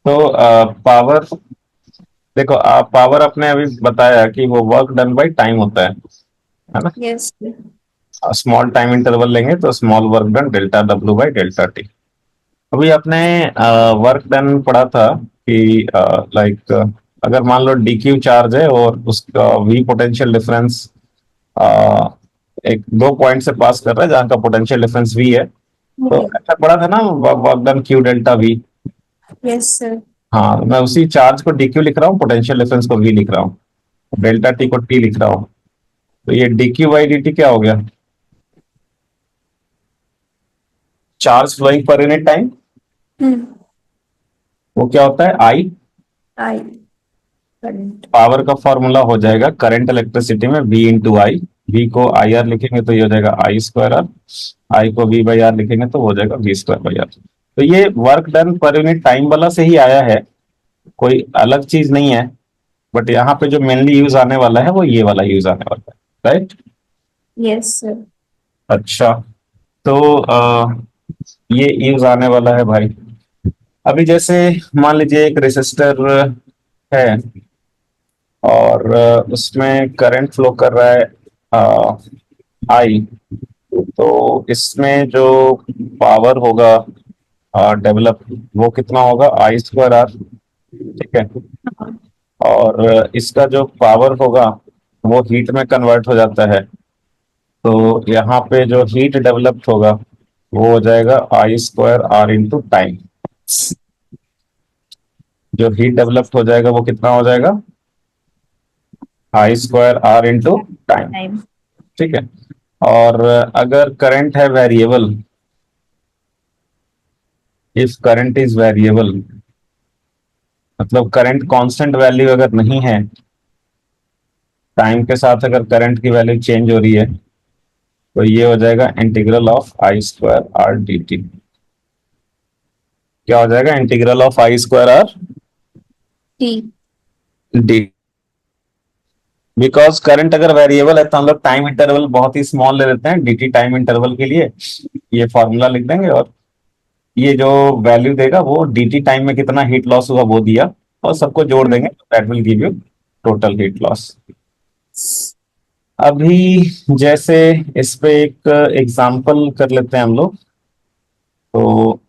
तो पावर, देखो पावर अपने अभी बताया कि वो वर्क डन बाय टाइम होता है ना। यस। स्मॉल टाइम इंटरवल लेंगे तो small work done delta W by delta T. अभी आपने वर्क डन पढ़ा था कि लाइक अगर मान लो डीक्यू चार्ज है और उसका वी पोटेंशियल डिफरेंस एक दो पॉइंट से पास कर रहा है जहां का पोटेंशियल डिफरेंस वी है, तो ऐसा पढ़ा था ना, work done Q delta we. Yes sir. हाँ, मैं उसी चार्ज को डीक्यू लिख रहा हूँ, पोटेंशियल डिफरेंस को वी लिख रहा हूँ, डेल्टा टी को टी लिख रहा हूँ। तो ये डीक्यू बाई डी टी क्या हो गया? Charge flowing per unit time. Hmm. वो क्या होता है? आई। आई। करंट। पावर का फॉर्मूला हो जाएगा करंट इलेक्ट्रिसिटी में वी इंटू आई। वी को आई आर लिखेंगे तो ये हो जाएगा आई स्क्वायर आर। आई को वी बाई आर लिखेंगे तो हो जाएगा वी स्क्वायर बाई आर। तो ये वर्क डन पर यूनिट टाइम वाला से ही आया है, कोई अलग चीज नहीं है। बट यहाँ पे जो मेनली यूज आने वाला है वो ये वाला यूज आने वाला है, राइट। Yes sir. अच्छा, तो ये यूज आने वाला है भाई। अभी जैसे मान लीजिए एक रेसिस्टर है और उसमें करंट फ्लो कर रहा है आई। तो इसमें जो पावर होगा डेवलप, वो कितना होगा? आई स्क्वायर आर। ठीक है। हाँ। और इसका जो पावर होगा वो हीट में कन्वर्ट हो जाता है। तो यहाँ पे जो हीट डेवलप्ड होगा वो हो जाएगा I square R into time. जो हीट डेवलप्ड हो जाएगा वो कितना हो जाएगा? I square R into time. Time. ठीक है। और अगर करंट है variable, if current is variable, मतलब करंट कांस्टेंट वैल्यू अगर नहीं है, टाइम के साथ अगर करंट की वैल्यू चेंज हो रही है, तो ये हो जाएगा integral of I square R D T. क्या हो जाएगा? Integral of I square R T. D. Because current अगर वेरिएबल है तो हम लोग टाइम इंटरवल बहुत ही स्मॉल ले लेते हैं डीटी टाइम इंटरवल के लिए। ये फॉर्मूला लिख देंगे और ये जो वैल्यू देगा वो डीटी टाइम में कितना हीट लॉस हुआ वो दिया, और सबको जोड़ देंगे, hmm. That will give you total heat loss. अभी जैसे इस पे एक एग्जांपल कर लेते हैं हम लोग। तो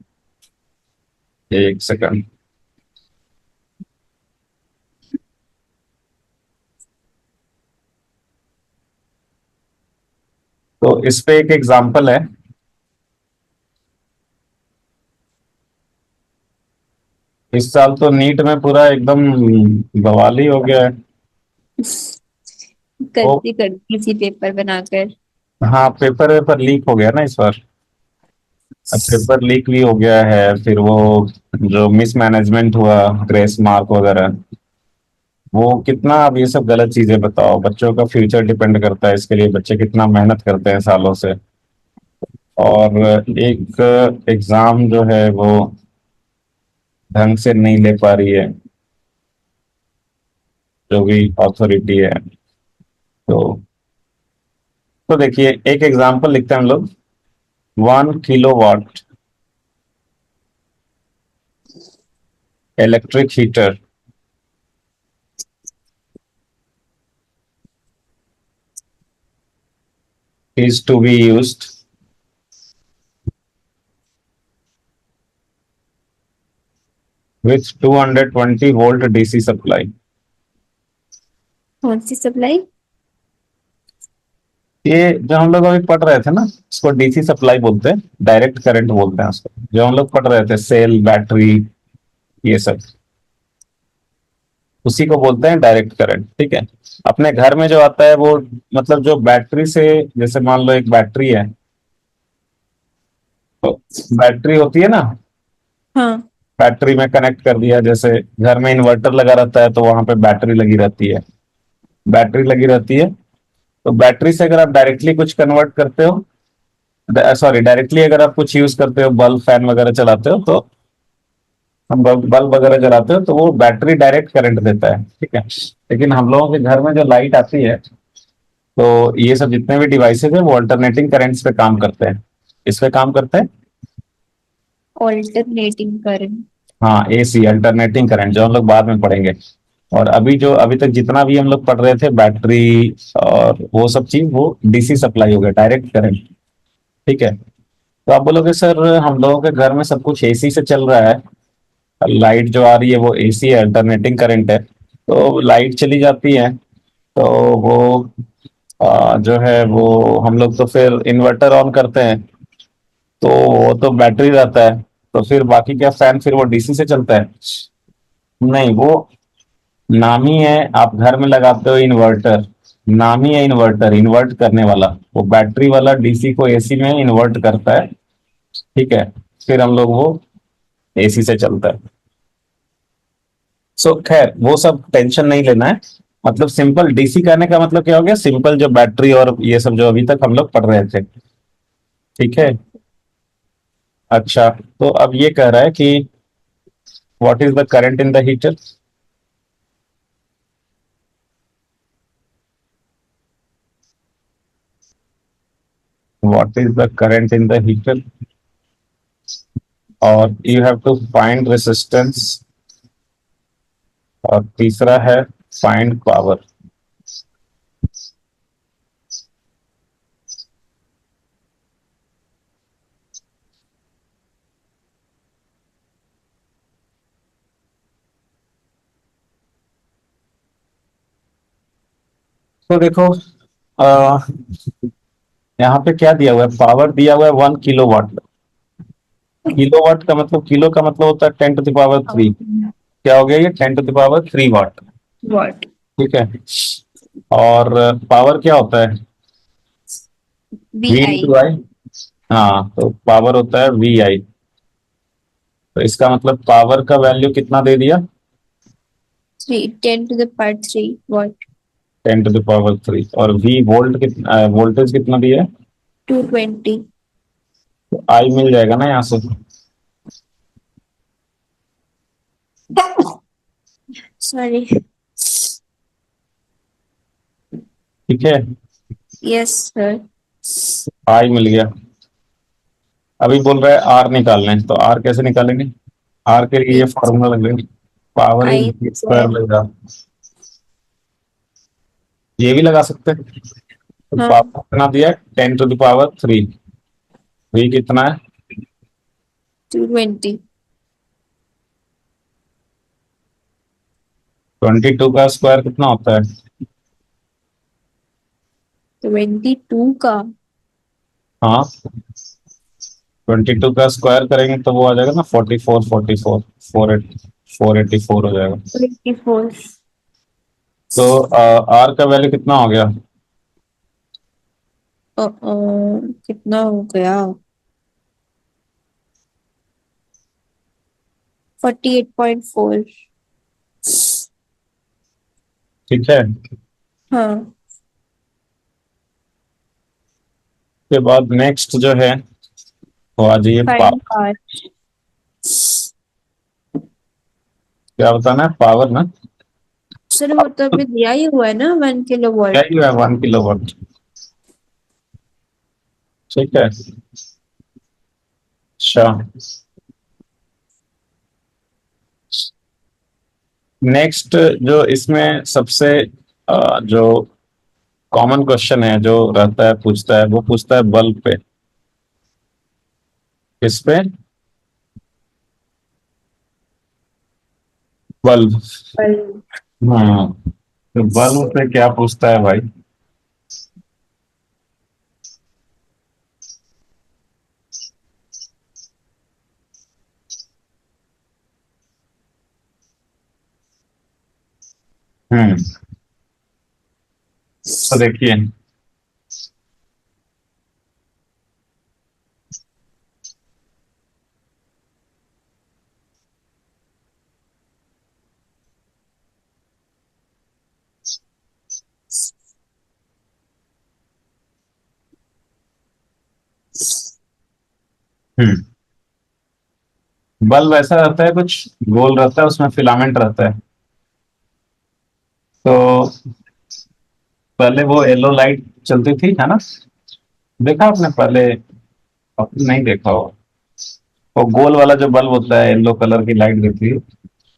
एक सेकंड। तो इस पे एक एग्जांपल है। इस साल तो नीट में पूरा एकदम बवाल ही हो गया है। वो, करती करती इसी पेपर बनाकर। हाँ, पेपर वेपर लीक हो गया ना इस बार। अब पेपर लीक भी हो गया है, फिर वो जो मिसमैनेजमेंट हुआ, ग्रेस मार्क वगैरह, वो कितना, अब ये सब गलत चीजें, बताओ, बच्चों का फ्यूचर डिपेंड करता है इसके लिए, बच्चे कितना मेहनत करते हैं सालों से। और एक एग्जाम जो है वो ढंग से नहीं ले पा रही है जो भी अथॉरिटी है। तो देखिए एक एग्जांपल लिखते हैं हम लोग। 1 kilowatt electric heater is to be used with 220 volt DC supply। कौन सी सप्लाई? ये जो हम लोग अभी पढ़ रहे थे ना, उसको डीसी सप्लाई बोलते हैं, डायरेक्ट करंट बोलते हैं उसको, जो हम लोग पढ़ रहे थे, सेल बैटरी ये सब, उसी को बोलते हैं डायरेक्ट करंट। ठीक है। अपने घर में जो आता है वो, मतलब जो बैटरी से, जैसे मान लो एक बैटरी है, तो बैटरी होती है ना, हाँ। बैटरी में कनेक्ट कर दिया, जैसे घर में इन्वर्टर लगा रहता है तो वहां पे बैटरी लगी रहती है, बैटरी लगी रहती है। तो बैटरी से अगर आप डायरेक्टली कुछ कन्वर्ट करते हो, सॉरी, डायरेक्टली अगर आप कुछ यूज करते हो, बल्ब फैन वगैरह चलाते हो, तो हम बल्ब वगैरह जलाते हो तो वो बैटरी डायरेक्ट करंट देता है। ठीक है। लेकिन हम लोगों के घर में जो लाइट आती है, तो ये सब जितने भी डिवाइसेस है वो अल्टरनेटिंग करंट्स पे काम करते हैं। इस पे काम करते हैं। Alternating current. हाँ, एसी अल्टरनेटिंग करंट, जो हम लोग बाद में पढ़ेंगे। और अभी तक जितना भी हम लोग पढ़ रहे थे, बैटरी और वो सब चीज, वो डीसी सप्लाई हो गया, डायरेक्ट करंट। ठीक है। तो आप बोलोगे सर हम लोगों के घर में सब कुछ एसी से चल रहा है, लाइट जो आ रही है वो एसी है, अल्टरनेटिंग करंट है, तो लाइट चली जाती है तो वो जो है वो हम लोग तो फिर इन्वर्टर ऑन करते हैं, तो वो तो बैटरी रहता है, तो फिर बाकी क्या, फैन फिर वो डीसी से चलता है? नहीं, वो नाम ही है, आप घर में लगाते हो इन्वर्टर, नाम ही है इन्वर्टर, इन्वर्ट करने वाला। वो बैटरी वाला डीसी को एसी में इन्वर्ट करता है। ठीक है। फिर हम लोग वो एसी से चलता है। सो खैर, वो सब टेंशन नहीं लेना है। मतलब सिंपल डीसी कहने का मतलब क्या हो गया, सिंपल जो बैटरी और ये सब जो अभी तक हम लोग पढ़ रहे थे। ठीक है। अच्छा, तो अब ये कह रहा है कि what is the current in the heater. What is the current in the heater, और you have to find resistance, और तीसरा है फाइंड पावर। तो देखो, आ, यहाँ पे क्या दिया हुआ है, पावर दिया हुआ है 1 किलोवाट। किलोवाट का मतलब, किलो का मतलब होता है 10 टू द पावर 3। क्या हो गया ये, 10 to the power 3 watt. Watt. ठीक है। और पावर क्या होता है, V V I. Into I. हाँ, तो पावर होता है वी आई। तो इसका मतलब पावर का वैल्यू कितना दे दिया, 3, 10 to the power 3 watt. 10 to the power 3। और वी वोल्ट कितना, वोल्टेज कितना दिया है, 220। तो आई मिल जाएगा ना यहाँ से। सॉरी। ठीक है, यस सर। आई मिल गया। अभी बोल रहा है आर निकालना है, तो आर कैसे निकालेंगे, आर के लिए ये फॉर्मूला लगेगा, power is I V square square. लगेगा। ये भी लगा सकते हैं। तो हाँ। पावर कितना दिया है, 10 टू द पावर 3। वी कितना है, 220। 22 का स्क्वायर कितना होता है। 22 का। हाँ, 22 का स्क्वायर करेंगे तो वो आ जाएगा ना, 44, 44, 484 हो जाएगा। 24। तो आर का वैल्यू कितना हो गया, कितना हो गया, 48.4। ठीक है। हाँ। उसके बाद नेक्स्ट जो है वो आ जाइए फाइंड पावर। आर। क्या बताना है, पावर ना, सर वो तो अभी दिया ही हुआ है ना, 1 किलो वॉट। क्या ही है, 1 किलोवाट। ठीक है। अच्छा, नेक्स्ट जो इसमें सबसे जो कॉमन क्वेश्चन है जो रहता है, पूछता है, वो पूछता है बल्ब पे। किस पे, बल्ब। हाँ, तो बल्ब पे क्या पूछता है भाई। हम्म, तो देखिए, हम्म, बल्ब ऐसा रहता है, कुछ गोल रहता है, उसमें फिलामेंट रहता है। तो पहले वो येलो लाइट चलती थी, है ना, देखा आपने पहले, आपने नहीं देखा हो। वो गोल वाला जो बल्ब होता है, येलो कलर की लाइट देती है,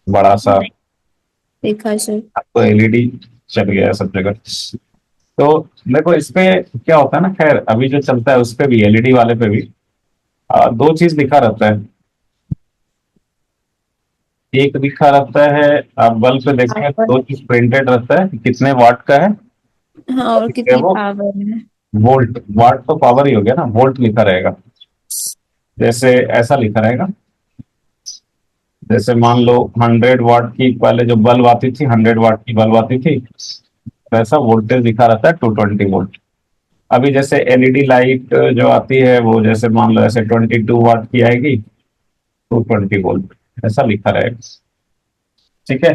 बड़ा सा। नहीं देखा सर। अब तो एलईडी चल गया है सब जगह। तो देखो इस पे क्या होता है ना, खैर अभी जो चलता है उस पे भी, एलईडी वाले पे भी दो चीज लिखा रहता है। एक लिखा रहता है, आप बल्ब पे देखेंगे तो पावर। दो चीज प्रिंटेड रहता है कि कितने वाट का है। हाँ, और और है कितनी वो पावर है। वोल्ट, वाट तो पावर ही हो गया ना, वोल्ट लिखा रहेगा। जैसे ऐसा लिखा रहेगा, जैसे मान लो 100 वाट की पहले जो बल्ब आती थी, 100 वाट की बल्ब आती थी, वैसा वोल्टेज लिखा रहता है 220 वोल्ट। अभी जैसे एलईडी लाइट जो आती है वो जैसे मान लो ऐसे 22 वाट की आएगी, 220 वोल्ट, ऐसा लिखा रहेगा। ठीक है,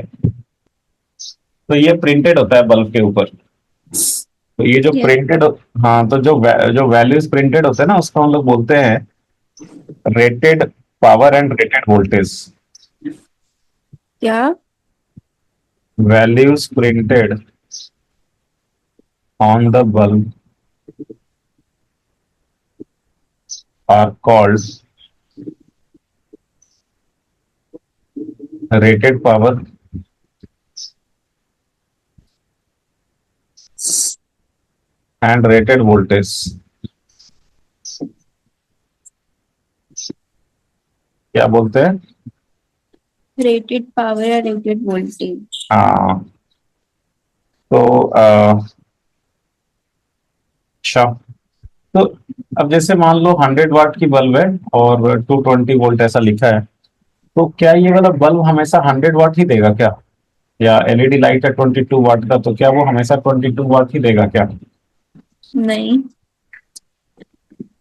तो ये प्रिंटेड होता है बल्ब के ऊपर। तो ये जो क्या? प्रिंटेड, हाँ, तो जो वैल्यूज प्रिंटेड होते हैं ना, उसको हम लोग बोलते हैं rated power and rated voltage. क्या? Values printed on the bulb are called rated power and rated voltage। क्या बोलते हैं? रेटेड पावर या रेटेड वोल्टेज। हाँ, तो अच्छा, तो अब जैसे मान लो 100 वाट की बल्ब है और 220 वोल्ट ऐसा लिखा है, तो क्या ये वाला बल्ब हमेशा 100 वाट ही देगा क्या? या एलईडी लाइट है 22 वाट का, तो क्या वो हमेशा 22 वाट ही देगा क्या? नहीं।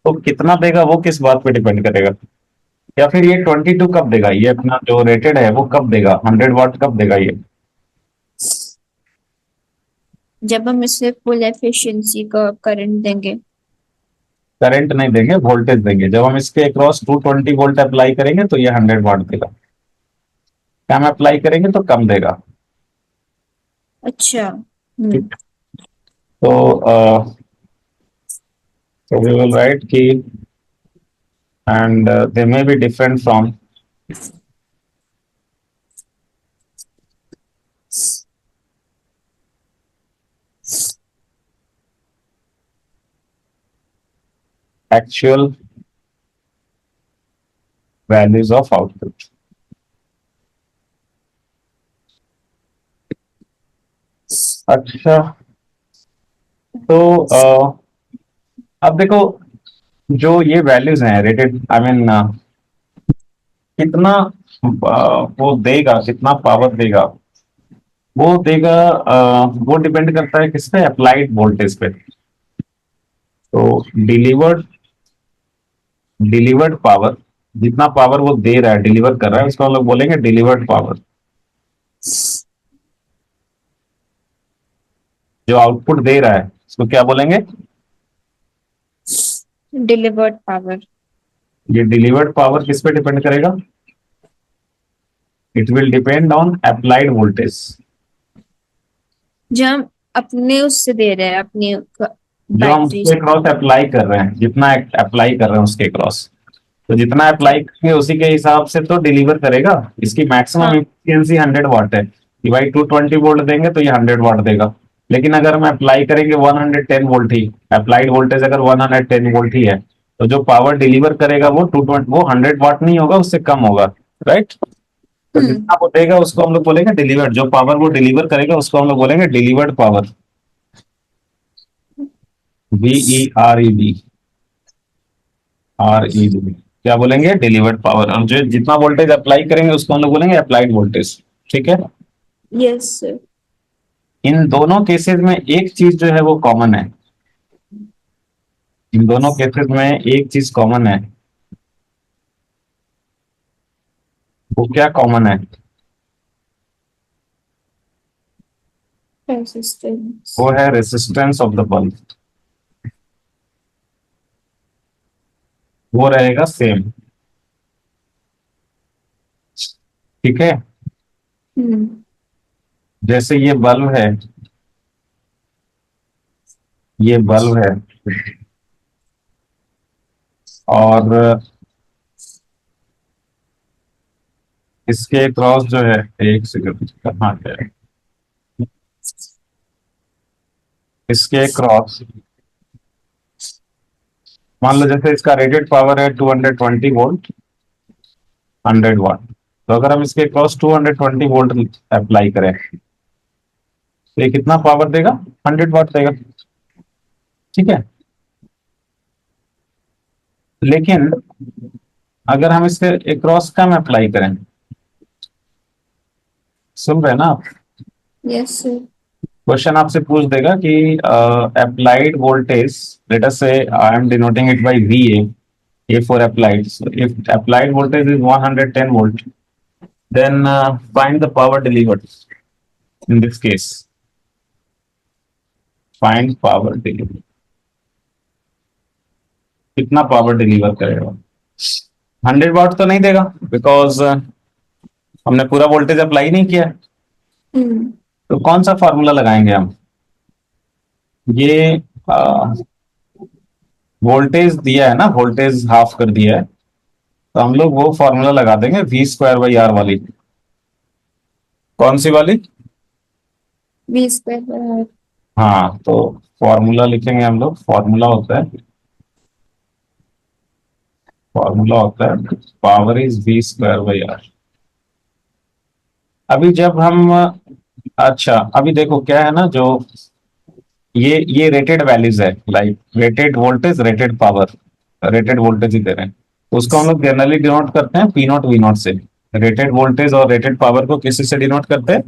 तो कितना देगा वो किस बात पे डिपेंड करेगा? या फिर ये 22 कब देगा, ये अपना जो रेटेड है वो कब देगा, 100 वाट कब देगा ये? जब हम इसे फुल एफिशिएंसी का करंट देंगे। करंट नहीं देंगे, वोल्टेज देंगे। जब हम इसके अक्रॉस 220 वोल्ट अप्लाई करेंगे तो ये 100 वाट देगा। कम अप्लाई करेंगे तो कम देगा। अच्छा। ठीक है? तो वी विल राइट की, and they may be different from actual values of output। अच्छा, तो अब देखो, जो ये वैल्यूज हैं रेटेड, आई मीन कितना वो देगा, कितना पावर देगा, वो देगा, वो डिपेंड करता है किस पे, अप्लाइड वोल्टेज पे। तो डिलीवर्ड डिलीवर्ड पावर, जितना पावर वो दे रहा है, डिलीवर कर रहा है, उसको हम लोग बोलेंगे डिलीवर्ड पावर। जो आउटपुट दे रहा है उसको क्या बोलेंगे? Delivered power. ये डिलीवर्ड पावर किस पे डिपेंड करेगा? It will depend on applied voltage. जो हम अपने उससे दे रहे हैं, अपनी जो हम बैटरी उसके से। क्रॉस अप्लाई कर रहे हैं, जितना अप्लाई कर रहे हैं उसके क्रॉस, तो जितना अप्लाई करेंगे उसी के हिसाब से तो डिलीवर करेगा। इसकी मैक्सिमम हाँ। इफिशियंसी 100 वाट है कि भाई 220 वोल्ट देंगे तो ये 100 वाट देगा। लेकिन अगर हम अप्लाई करेंगे 110 वोल्ट ही, अप्लाइड वोल्टेज अगर 110 वोल्ट ही है, तो जो पावर डिलीवर करेगा वो 220, वो 100 वाट नहीं होगा, उससे कम होगा। राइट? तो हम्म। जितना वो देगा उसको हम लोग बोलेंगे डिलीवर्ड, जो पावर वो डिलीवर करेगा उसको हम लोग बोलेंगे डिलीवर्ड पावर। VERED, RED, क्या बोलेंगे? Delivered power. और जो जितना वोल्टेज अप्लाई करेंगे उसको हम लोग बोलेंगे अप्लाइड वोल्टेज। ठीक है? Yes sir. इन दोनों केसेस में एक चीज जो है वो कॉमन है। इन दोनों केसेस में एक चीज कॉमन है। वो क्या कॉमन है? रेजिस्टेंस। वो है रेसिस्टेंस ऑफ द बल्ब। वो रहेगा सेम। ठीक है? हम्म। जैसे ये बल्ब है, ये बल्ब है, और इसके क्रॉस जो है, एक सेकंड कहाँ गया, इसके क्रॉस मान लो जैसे इसका रेटेड पावर है 220 वोल्ट 100 वाट। तो अगर हम इसके क्रॉस 220 वोल्ट अप्लाई करें तो ये कितना पावर देगा, 100 वाट देगा। ठीक है, लेकिन अगर हम इसके क्रॉस कम अप्लाई करें, सुन रहे हैं ना आप, यस सर। क्वेश्चन आपसे पूछ देगा कि अप्लाइड वोल्टेज, लेट अस से I am denoting it by वीए, A for applied, if applied voltage is 110 volt, then find the power delivered in this case. Find power delivered, कितना power deliver करेगा। 100 वाट तो नहीं देगा, बिकॉज हमने पूरा voltage apply नहीं किया। हम्म। तो कौन सा फॉर्मूला लगाएंगे हम, ये वोल्टेज दिया है ना, वोल्टेज हाफ कर दिया है, तो हम लोग वो फॉर्मूला लगा देंगे V²/R वाली। कौन सी वाली? V²/R। हाँ, तो फॉर्मूला लिखेंगे हम लोग, फॉर्मूला होता है पावर इज V²/R। अभी जब हम, अच्छा अभी देखो क्या है ना, जो ये रेटेड वैल्यूज है, like rated voltage rated power, rated voltage ही दे रहे हैं, उसको हम लोग जनरली डिनोट करते हैं P0 V0 से। रेटेड वोल्टेज और रेटेड पावर को किसी से डिनोट करते हैं?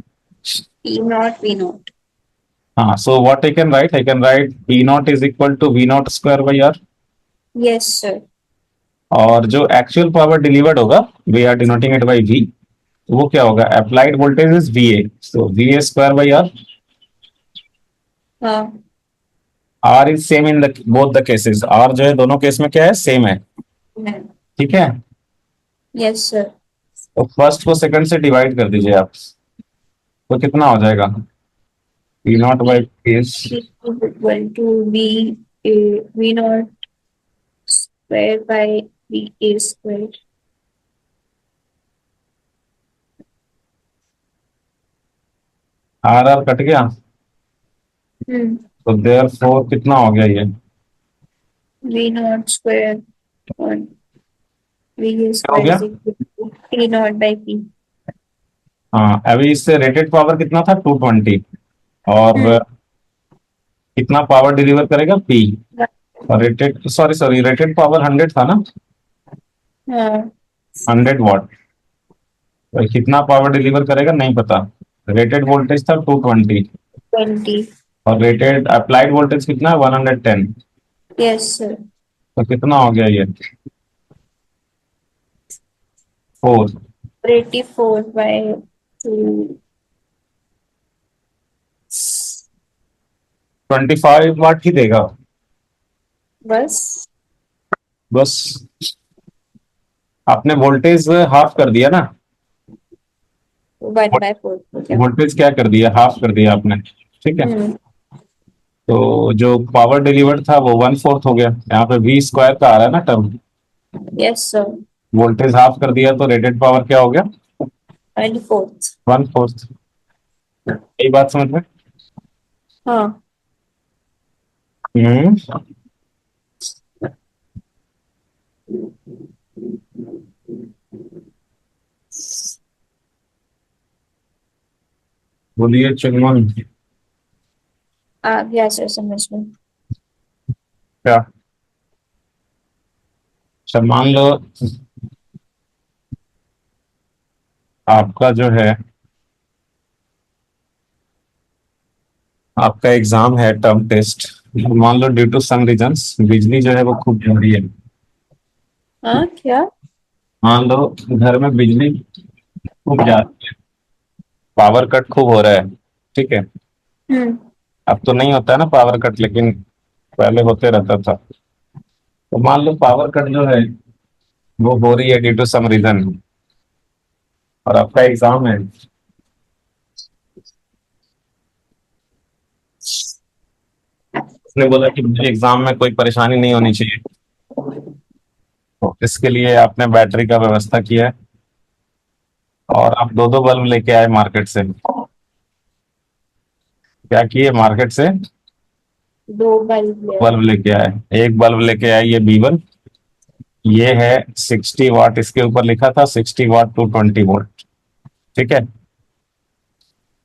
P0 V0। हाँ, so what I can write P0 is equal to V0²/R। Yes sir. और जो एक्चुअल पावर डिलीवर्ड होगा, we are denoting it by V, वो क्या होगा, applied voltage is VA, so VA²/R। हाँ। R is same in the both the cases, R जो है दोनों केस में क्या है, सेम है। ठीक है, यस सर। तो फर्स्ट को सेकंड से डिवाइड कर दीजिए आप, तो कितना हो जाएगा, P0/PS। Equal to V0 square by VA square. R cut गया, हम्म। तो देयरफॉर कितना हो गया ये, V0 स्क्वायर और VA क्या हो स्क्वायर गया? Is equal to P0/P। हाँ, अभी इससे रेटेड पावर कितना था, 220, और हम्म। कितना पावर डिलीवर करेगा P, और रेटेड, सॉरी रेटेड पावर 100 था ना, हाँ। 100 वाट, तो कितना पावर डिलीवर करेगा नहीं पता। रेटेड वोल्टेज था 220, 20। और रेटेड अप्लाइड वोल्टेज कितना है, 110, यस सर। तो कितना हो गया ये, 4। 84/2। 25 वाट ही देगा बस। बस। आपने वोल्टेज हाफ कर दिया ना, 1/4 हो गया। वोल्टेज क्या कर दिया, हाफ कर दिया आपने। ठीक है, हम्म। तो जो पावर डिलीवर्ड था वो 1/4 हो गया, यहाँ पे V² का आ रहा है ना term, yes sir. Voltage half कर दिया तो रेटेड पावर क्या हो गया, 1/4। 1/4। यही बात समझ में? हाँ। हम्म, बोलिए चुनमुन। आ गया सर समझ में। क्या, अच्छा मान लो आपका जो है, आपका एग्जाम है टर्म टेस्ट, मान लो ड्यू टू सम रीजंस बिजली जो है वो खूब जा रही है, हाँ क्या? मान लो घर में बिजली खूब जा रही है, पावर कट खूब हो रहा है। ठीक है, हम्म। अब तो नहीं होता है ना पावर कट, लेकिन पहले होते रहता था। तो मान लो पावर कट जो है वो हो रही है ड्यू टू सम रीजन, और आपका एग्जाम है, उसने बोला कि मुझे एग्जाम में कोई परेशानी नहीं होनी चाहिए, तो इसके लिए आपने बैटरी का व्यवस्था किया है। और आप दो दो बल्ब लेके आए मार्केट से। क्या किए मार्केट से? दो बल्ब ले आए। बल्ब लेके आए। एक बल्ब लेके आए ये B1, ये है 60 वाट, इसके ऊपर लिखा था 60 वाट 220 वोल्ट। ठीक है।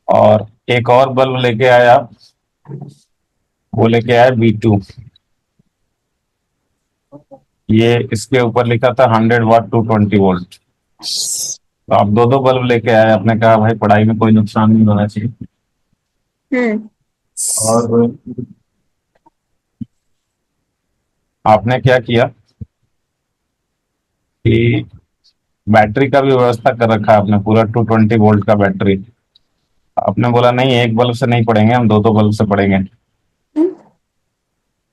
और एक और बल्ब लेके आए आप, वो लेके आए B2, ये इसके ऊपर लिखा था 100 वाट 220 वोल्ट। तो आप दो दो बल्ब लेके आए, आपने कहा भाई पढ़ाई में कोई नुकसान नहीं होना चाहिए। हम्म। और आपने क्या किया कि बैटरी का भी व्यवस्था कर रखा है आपने, पूरा 220 वोल्ट का बैटरी। आपने बोला नहीं, एक बल्ब से नहीं पढ़ेंगे, हम दो दो बल्ब से पढ़ेंगे।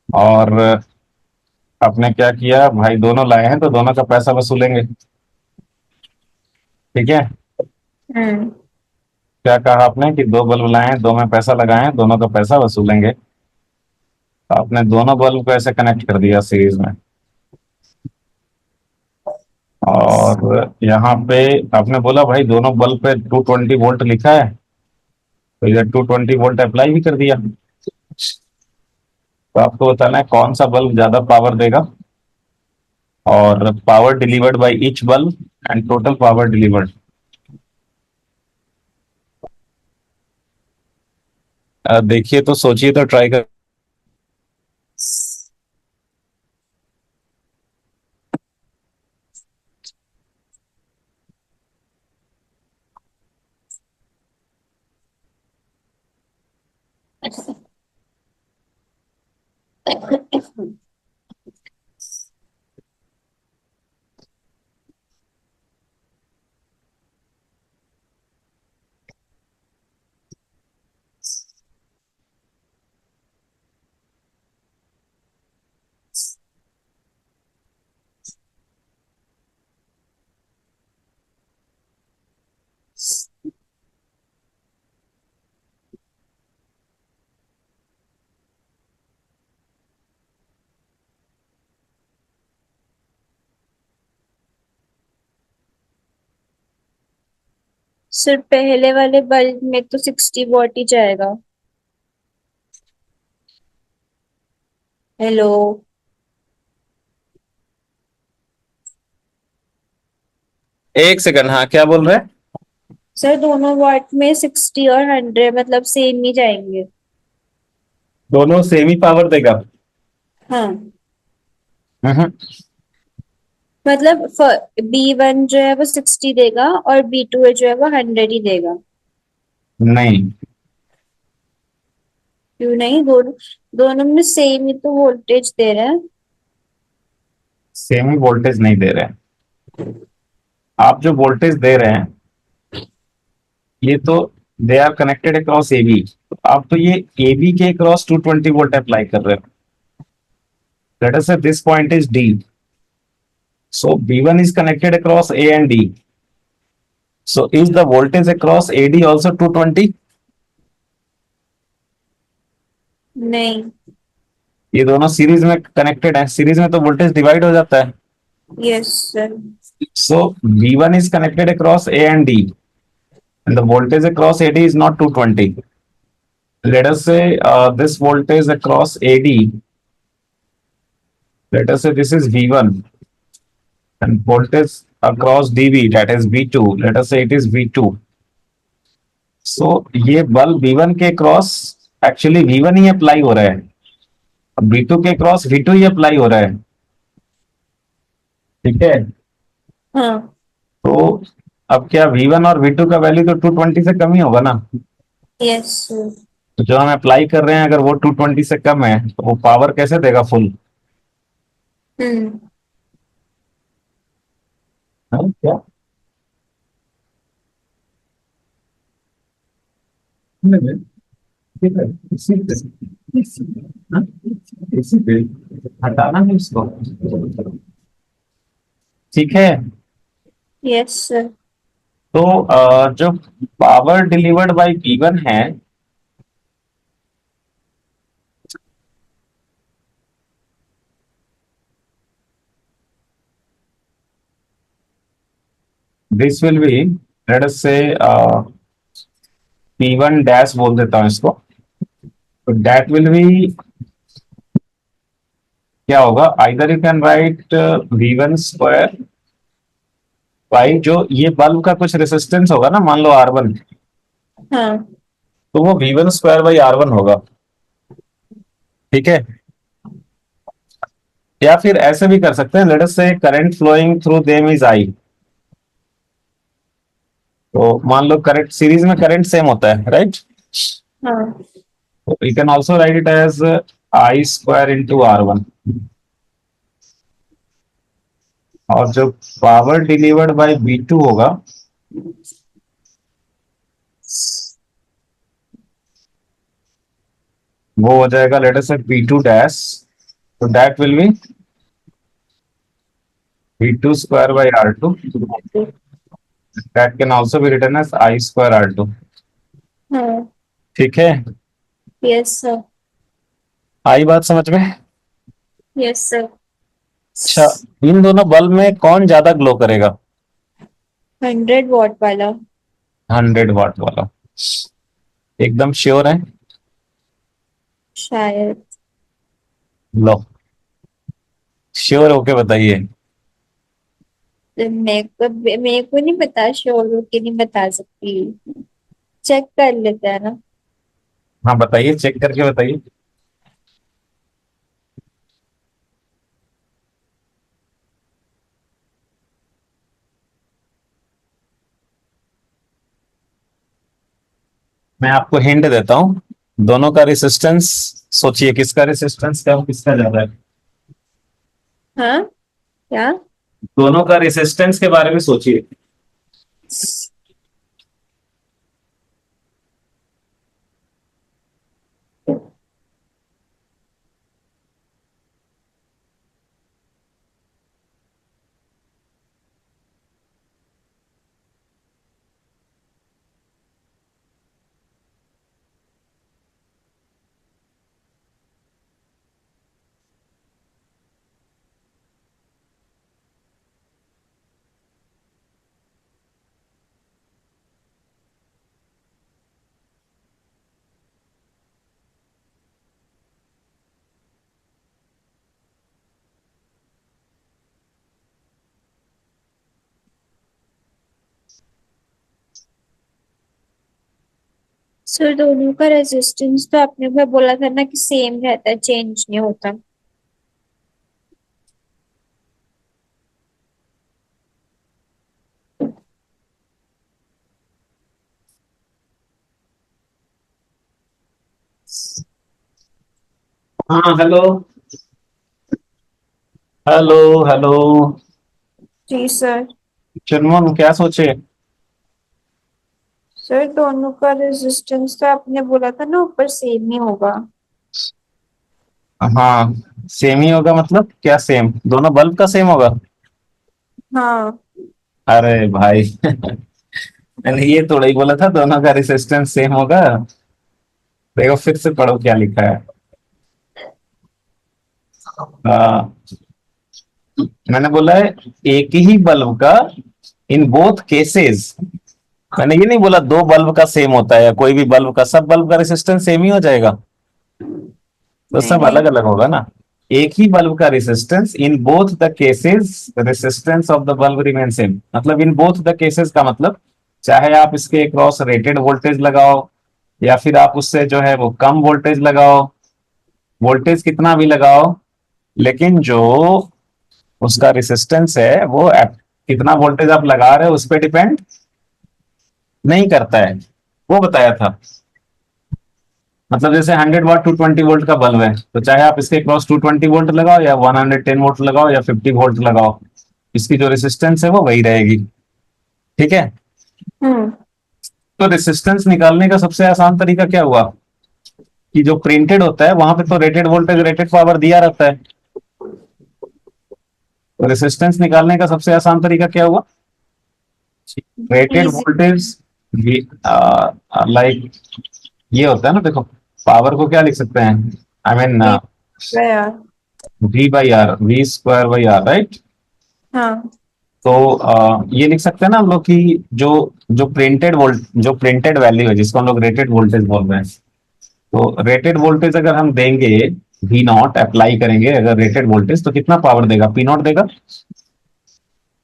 और आपने क्या किया भाई, दोनों लाए हैं तो दोनों का पैसा वसूलेंगे। ठीक है। हम्म। क्या कहा आपने कि दो बल्ब लाए हैं, दो में पैसा लगाए हैं, दोनों का पैसा वसूलेंगे। तो आपने दोनों बल्ब को ऐसे कनेक्ट कर दिया सीरीज में। और यहाँ पे आपने बोला भाई दोनों बल्ब पे 220 वोल्ट लिखा है, तो इधर 220 वोल्ट अप्लाई भी कर दिया। तो आपको बताना है कौन सा बल्ब ज्यादा पावर देगा, और power delivered by each bulb and total power delivered. देखिए तो सोचिए तो ट्राई कर। सिर्फ पहले वाले बल्ब में तो 60 वॉट ही जाएगा। हेलो। एक सेकंड, हाँ क्या बोल रहे हैं? सर दोनों वॉट में 60 और 100 मतलब सेम ही जाएंगे। दोनों सेम ही पावर देगा? हाँ। हम्म। मतलब B1 जो है वो 60 देगा और B2 जो है वो 100 ही देगा। नहीं, क्यों नहीं? दोनों दोनों में सेम ही तो वोल्टेज दे रहा है। सेम ही वोल्टेज नहीं दे रहे हैं। आप जो वोल्टेज दे रहे हैं ये तो, they are connected across AB, तो आप तो ये AB के अक्रॉस 220 वोल्ट अप्लाई कर रहे हो। लेट अस से this point is D, so B1 is connected across A and D, so is the voltage across AD also 220? नहीं। ये दोनों सीरीज में कनेक्टेड है, सीरीज में तो वोल्टेज डिवाइड हो जाता है। Yes sir. So V1 is connected across A and D, and the voltage across AD is not 220. Let us say this voltage across AD, let us say this is V1, and voltage across DB, that is V2, let us say it is V2. So ये bulb V1 के cross actually V1 ही apply हो रहा है, B2 के cross V2 ही apply हो रहा है। ठीक है। हाँ। तो अब क्या V1 और V2 का वैल्यू तो 220 से कम ही होगा ना। Yes sir. तो जो हम अप्लाई कर रहे हैं अगर वो 220 से कम है तो वो पावर कैसे देगा फुल? हम्म। क्या? इसी पे, हाँ? इसी पे हटाना है इसको। ठीक है। Yes sir. तो जो पावर डिलीवर्ड बाय V1 है, this will B late us से P1 डैश बोल देता हूं इसको, तो दैट विल बी क्या होगा, either you can right V1 square by जो ये बल्ब का कुछ रेसिस्टेंस होगा ना, मान लो R1, हाँ तो वो V1 स्क्वायर बाई R1 होगा। ठीक है, या फिर ऐसे भी कर सकते हैं, लेट अस से current flowing through them is I। तो मान लो करंट सीरीज में करंट सेम होता है, राइट? हाँ तो you can also write it as I square into R1। और जो पावर डिलीवर्ड बाय V2 होगा वो हो जाएगा लेट अस से P2 डैश, तो that will be V2 square by R2, that can also be written as I square R2। हाँ ठीक है, यस सर। आई बात समझ में? Yes sir. अच्छा, इन दोनों बल्ब में कौन ज्यादा ग्लो करेगा? 100 वॉट वाला। 100 वाट वाला? एकदम श्योर है? शायद। लो, श्योर होके बताइए। मेरे को नहीं पता, श्योर होके नहीं बता सकती। चेक कर लेते हैं ना। हाँ बताइए, चेक करके बताइए। मैं आपको हिंट देता हूँ, दोनों का रेसिस्टेंस सोचिए, किसका रेसिस्टेंस कम किसका ज्यादा है। हाँ क्या? दोनों का रेसिस्टेंस के बारे में सोचिए। सर दोनों का रेजिस्टेंस तो आपने मैं बोला था ना कि सेम रहता है, चेंज नहीं होता। हाँ हेलो, हेलो, हेलो। जी सर। चुनमुन क्या सोचे? सर दोनों का रेजिस्टेंस तो आपने बोला था ना ऊपर सेम ही होगा। हाँ, सेम ही होगा मतलब क्या, सेम दोनों बल्ब का सेम होगा? हाँ। अरे भाई मैंने ये थोड़ा ही बोला था दोनों का रेसिस्टेंस सेम होगा। देखो फिर से पढ़ो क्या लिखा है। हाँ, मैंने बोला है एक ही बल्ब का इन बोथ केसेस, मैंने ये नहीं बोला दो बल्ब का सेम होता है या कोई भी बल्ब का, सब बल्ब का रेसिस्टेंस सेम ही हो जाएगा, तो नहीं सब नहीं। अलग अलग होगा ना। एक ही बल्ब का resistance in both the cases, resistance of the bulb remain same, मतलब इन बोथ द केसेस का मतलब चाहे आप इसके अक्रॉस रेटेड वोल्टेज लगाओ या फिर आप उससे जो है वो कम वोल्टेज लगाओ, वोल्टेज कितना भी लगाओ, लेकिन जो उसका रेसिस्टेंस है वो कितना वोल्टेज आप लगा रहे हो उस पर डिपेंड नहीं करता है, वो बताया था। मतलब जैसे 100 वाट 220 वोल्ट का बल्ब है, तो चाहे आप इसके क्रॉस 220 वोल्ट लगाओ या 110 वोल्ट लगाओ या 50 वोल्ट लगाओ, इसकी जो रेसिस्टेंस है वो वही रहेगी। ठीक है, हम्म। तो रेसिस्टेंस निकालने का सबसे आसान तरीका क्या हुआ कि जो प्रिंटेड होता है वहां पे तो रेटेड वोल्टेज रेटेड पावर दिया रहता है, तो रेसिस्टेंस निकालने का सबसे आसान तरीका क्या हुआ, रेटेड इजी। वोल्टेज लाइक ये होता है ना, देखो पावर को क्या लिख सकते हैं, आई मीन वी यार। V by R, V square by R, right? हाँ तो ये लिख सकते हैं ना हम लोग कि जो जो प्रिंटेड वैल्यू है जिसको हम लोग रेटेड वोल्टेज बोल रहे हैं, तो रेटेड वोल्टेज अगर हम देंगे वी नॉट अप्लाई करेंगे अगर रेटेड वोल्टेज, तो कितना पावर देगा, पी नॉट देगा।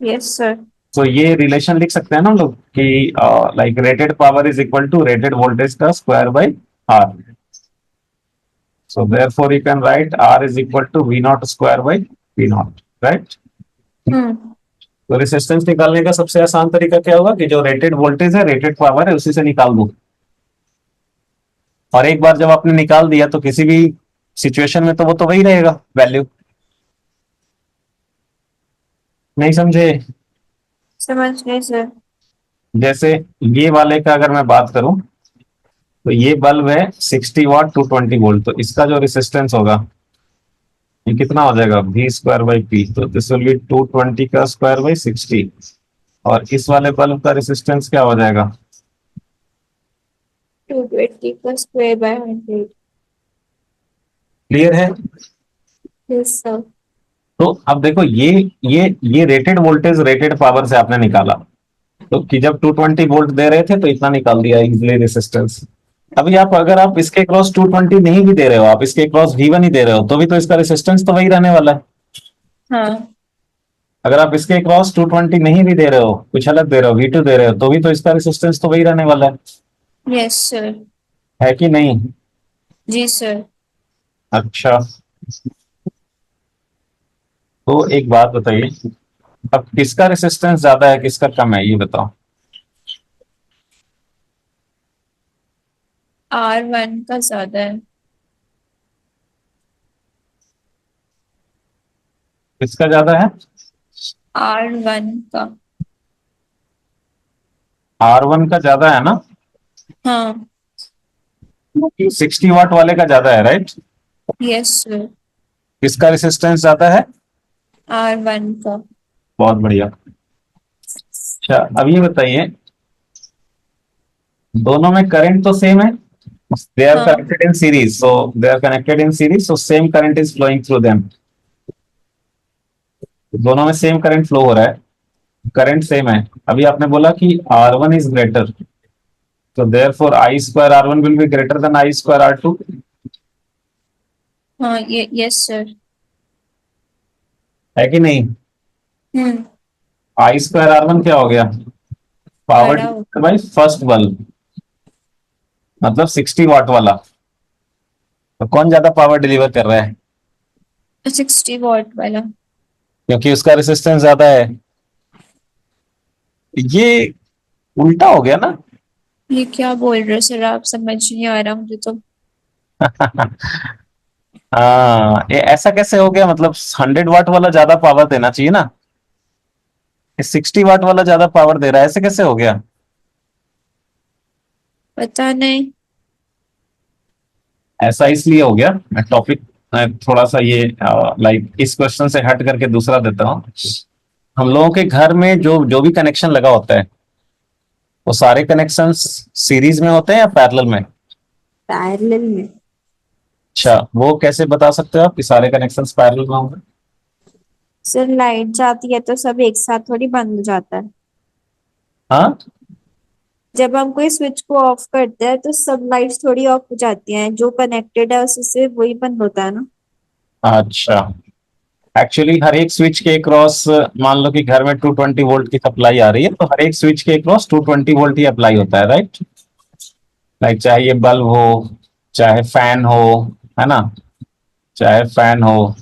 Yes sir. तो ये रिलेशन लिख सकते हैं ना हम लोग कि like rated power is equal to rated voltage का square by R. So therefore you can write R is equal to V not square by P not, right. Hmm. तो रेसिस्टेंस निकालने का सबसे आसान तरीका क्या होगा कि जो रेटेड वोल्टेज है रेटेड पावर है उसी से निकाल दो, और एक बार जब आपने निकाल दिया तो किसी भी सिचुएशन में तो वो तो वही रहेगा वैल्यू। नहीं समझे? समझ गए सर। जैसे ये वाले का अगर मैं बात करूं तो ये बल्ब है 60 वाट 220 वोल्ट, तो इसका जो रेसिस्टेंस होगा ये कितना हो जाएगा, वी स्क्वायर बाई पी, तो दिस विल बी 220 का स्क्वायर बाई 60। और इस वाले बल्ब का रेसिस्टेंस क्या हो जाएगा, 220 का स्क्वायर बाय 100। क्लियर है? Yes sir. तो अब देखो ये रेटेड वोल्टेज रेटेड पावर से आपने निकाला, तो कि जब 220 वोल्ट दे रहे थे तो इतना निकाल दिया इजिली रेसिस्टेंस। अभी आप अगर आप इसके क्रॉस 220 नहीं भी दे रहे हो, आप इसके क्रॉस V1 ही दे रहे हो, तो भी तो इसका रेसिस्टेंस तो वही रहने वाला है। हाँ। अगर आप इसके क्रॉस 220 नहीं भी दे रहे हो, कुछ अलग दे रहे हो, V2 दे रहे हो, तो भी तो इसका रेसिस्टेंस तो वही रहने वाला यस सर। है कि नहीं? जी सर। अच्छा, तो एक बात बताइए, अब किसका रेसिस्टेंस ज्यादा है किसका कम है ये बताओ। R1 का ज्यादा है। किसका ज्यादा है? R1 का। R1 का ज्यादा है ना, हाँ। 60 वाट वाले का ज्यादा है, राइट। Yes sir. किसका रेसिस्टेंस ज्यादा है? R1 का। बहुत बढ़िया। अच्छा, अब ये बताइए, दोनों में करंट तो सेम है, दे आर हाँ। Connected in series, so they are connected in series, so same current is flowing through them. दोनों में सेम करंट फ्लो हो रहा है, करंट सेम है। अभी आपने बोला कि R1 इज ग्रेटर, तो therefore I square R1 will be greater than I square R2, हाँ ये यस सर। है कि नहीं? हम्म। आई स्क्वायर R1 क्या हो गया, पावर बड़ा डिवाइडेड बाई फर्स्ट बल्ब, मतलब 60 वाट वाला। तो कौन ज्यादा पावर डिलीवर कर रहा है, 60 वॉट वाला। क्योंकि उसका रेसिस्टेंस ज्यादा है। ये उल्टा हो गया ना। ये क्या बोल रहे हो सर आप, समझ नहीं आ रहा मुझे तो। हाँ, ये ऐसा कैसे हो गया, मतलब 100 वाट वाला ज्यादा पावर देना चाहिए ना, ये 60 वाट वाला ज्यादा पावर दे रहा है, ऐसे कैसे हो गया? पता नहीं। ऐसा इसलिए हो गया, मैं टॉपिक थोड़ा सा ये लाइक इस क्वेश्चन से हट करके दूसरा देता हूँ। हम लोगों के घर में जो जो भी कनेक्शन लगा होता है वो सारे कनेक्शंस सीरीज में होते हैं या पैरेलल में? पैरेलल में। अच्छा, वो कैसे बता सकते हो आप कि सारे कनेक्शंस पैरेलल में होंगे? सर लाइट जाती है तो सब एक साथ थोड़ी बंद हो जाता है। हाँ। जब हम कोई स्विच को ऑफ करते हैं तो सब लाइट्स थोड़ी ऑफ हो जाती हैं, जो कनेक्टेड है उससे वही बंद होता है ना। अच्छा, एक्चुअली हर एक स्विच के क्रॉस, मान लो कि घर में 220 वोल्ट की सप्लाई आ रही है, तो हर एक स्विच के क्रॉस 220 वोल्ट ही अप्लाई होता है, राइट। लाइक चाहे ये बल्ब हो, चाहे फैन हो, है ना, चाहे फैन हो,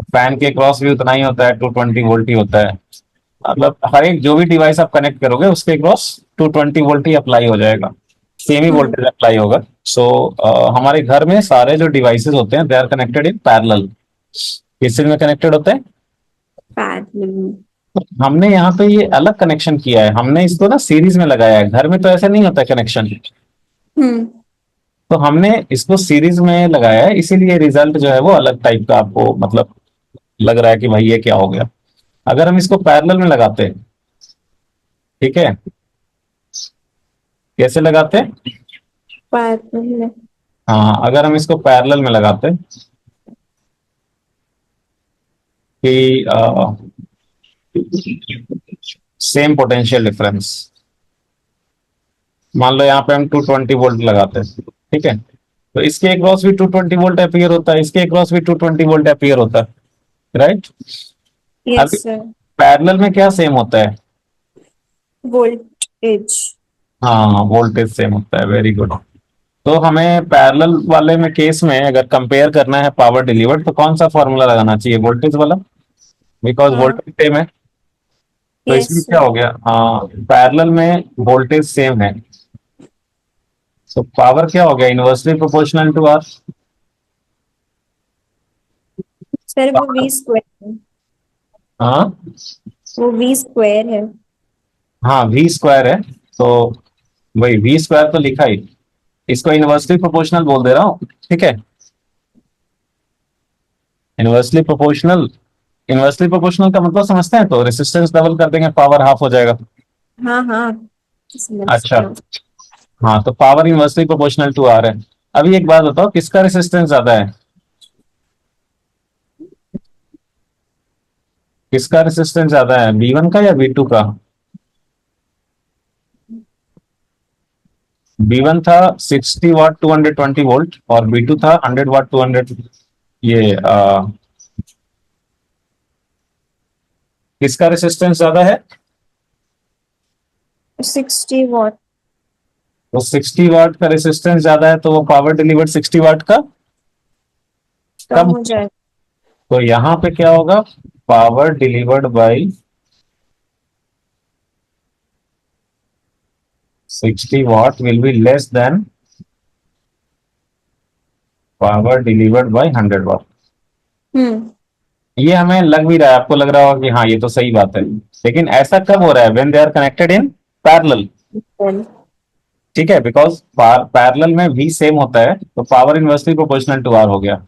फैन के क्रॉस भी उतना ही होता है, 220 वोल्ट ही होता है। मतलब हर एक जो भी डिवाइस आप कनेक्ट करोगे उसके क्रॉस 220 वोल्ट ही अप्लाई हो जाएगा, सेम ही हम्म। वोल्टेज अप्लाई होगा। सो हमारे घर में सारे जो डिवाइसेस होते हैं they are connected in parallel. किस में कनेक्टेड होते हैं? पैरेलल में। हमने यहाँ पे ये अलग कनेक्शन किया है, हमने इसको ना सीरीज में लगाया है, घर में तो ऐसा नहीं होता कनेक्शन। हम्म। तो हमने इसको सीरीज में लगाया है, इसीलिए रिजल्ट जो है वो अलग टाइप का आपको मतलब लग रहा है कि भाई ये क्या हो गया। अगर हम इसको पैरेलल में लगाते हैं, ठीक है, कैसे लगाते हैं? पैरेलल में। हाँ, अगर हम इसको पैरेलल में लगाते हैं कि सेम पोटेंशियल डिफरेंस। मान लो यहाँ पे हम 220 वोल्ट लगाते हैं, ठीक है, तो इसके अक्रॉस भी 220 वोल्ट एपियर होता है, इसके अक्रॉस भी 220 वोल्ट एपियर होता है, राइट। यस अभी सर। पैरेलल में क्या सेम होता है? वोल्टेज। हाँ, वोल्टेज सेम होता है, वेरी गुड। तो हमें पैरेलल वाले में केस में अगर कंपेयर करना है पावर डिलीवर्ड, तो कौन सा फॉर्मूला लगाना चाहिए? वोल्टेज वाला, बिकॉज हाँ। वोल्टेज सेम है। तो यस इसमें क्या सर। हो गया, हाँ, पैरेलल में वोल्टेज सेम है, तो पावर क्या हो गया, inversely proportional to R. Sir वो वी स्क्वायर है। हाँ, वो वी स्क्वायर है। हाँ वी स्क्वायर है, तो वही वी स्क्वायर तो लिखा ही, इसको इनवर्सली प्रोपोर्शनल बोल दे रहा हूँ, ठीक है। इनवर्सली प्रोपोर्शनल, इनवर्सली प्रोपोर्शनल का मतलब समझते हैं, तो रेसिस्टेंस डबल कर देंगे, पावर हाफ हो जाएगा। हाँ हाँ, अच्छा, समझती हूँ। हाँ, तो power inversely proportional to R है। अभी एक बात बताओ, किसका रेसिस्टेंस ज्यादा है? किसका रेसिस्टेंस ज्यादा है, B1 का या B2 का? B1 था 60 वाट 220 वोल्ट, और B2 था 100 वाट 200। ये किसका रेसिस्टेंस ज्यादा है? 60 वॉट। वो 60 वाट का रेसिस्टेंस ज्यादा है, तो वो पावर डिलीवर्ड 60 वाट का कम कम। हो जाएगा। तो यहाँ पे क्या होगा, power delivered by 60 what will be less then power delivered by 100 वाट। हम्म। ये हमें लग भी रहा है, आपको लग रहा होगा कि हाँ ये तो सही बात है, लेकिन ऐसा कब हो रहा है, when they are connected in parallel. Well, ठीक है, बिकॉज पैरेलल में भी सेम होता है, तो power inversely proportional to R हो गया।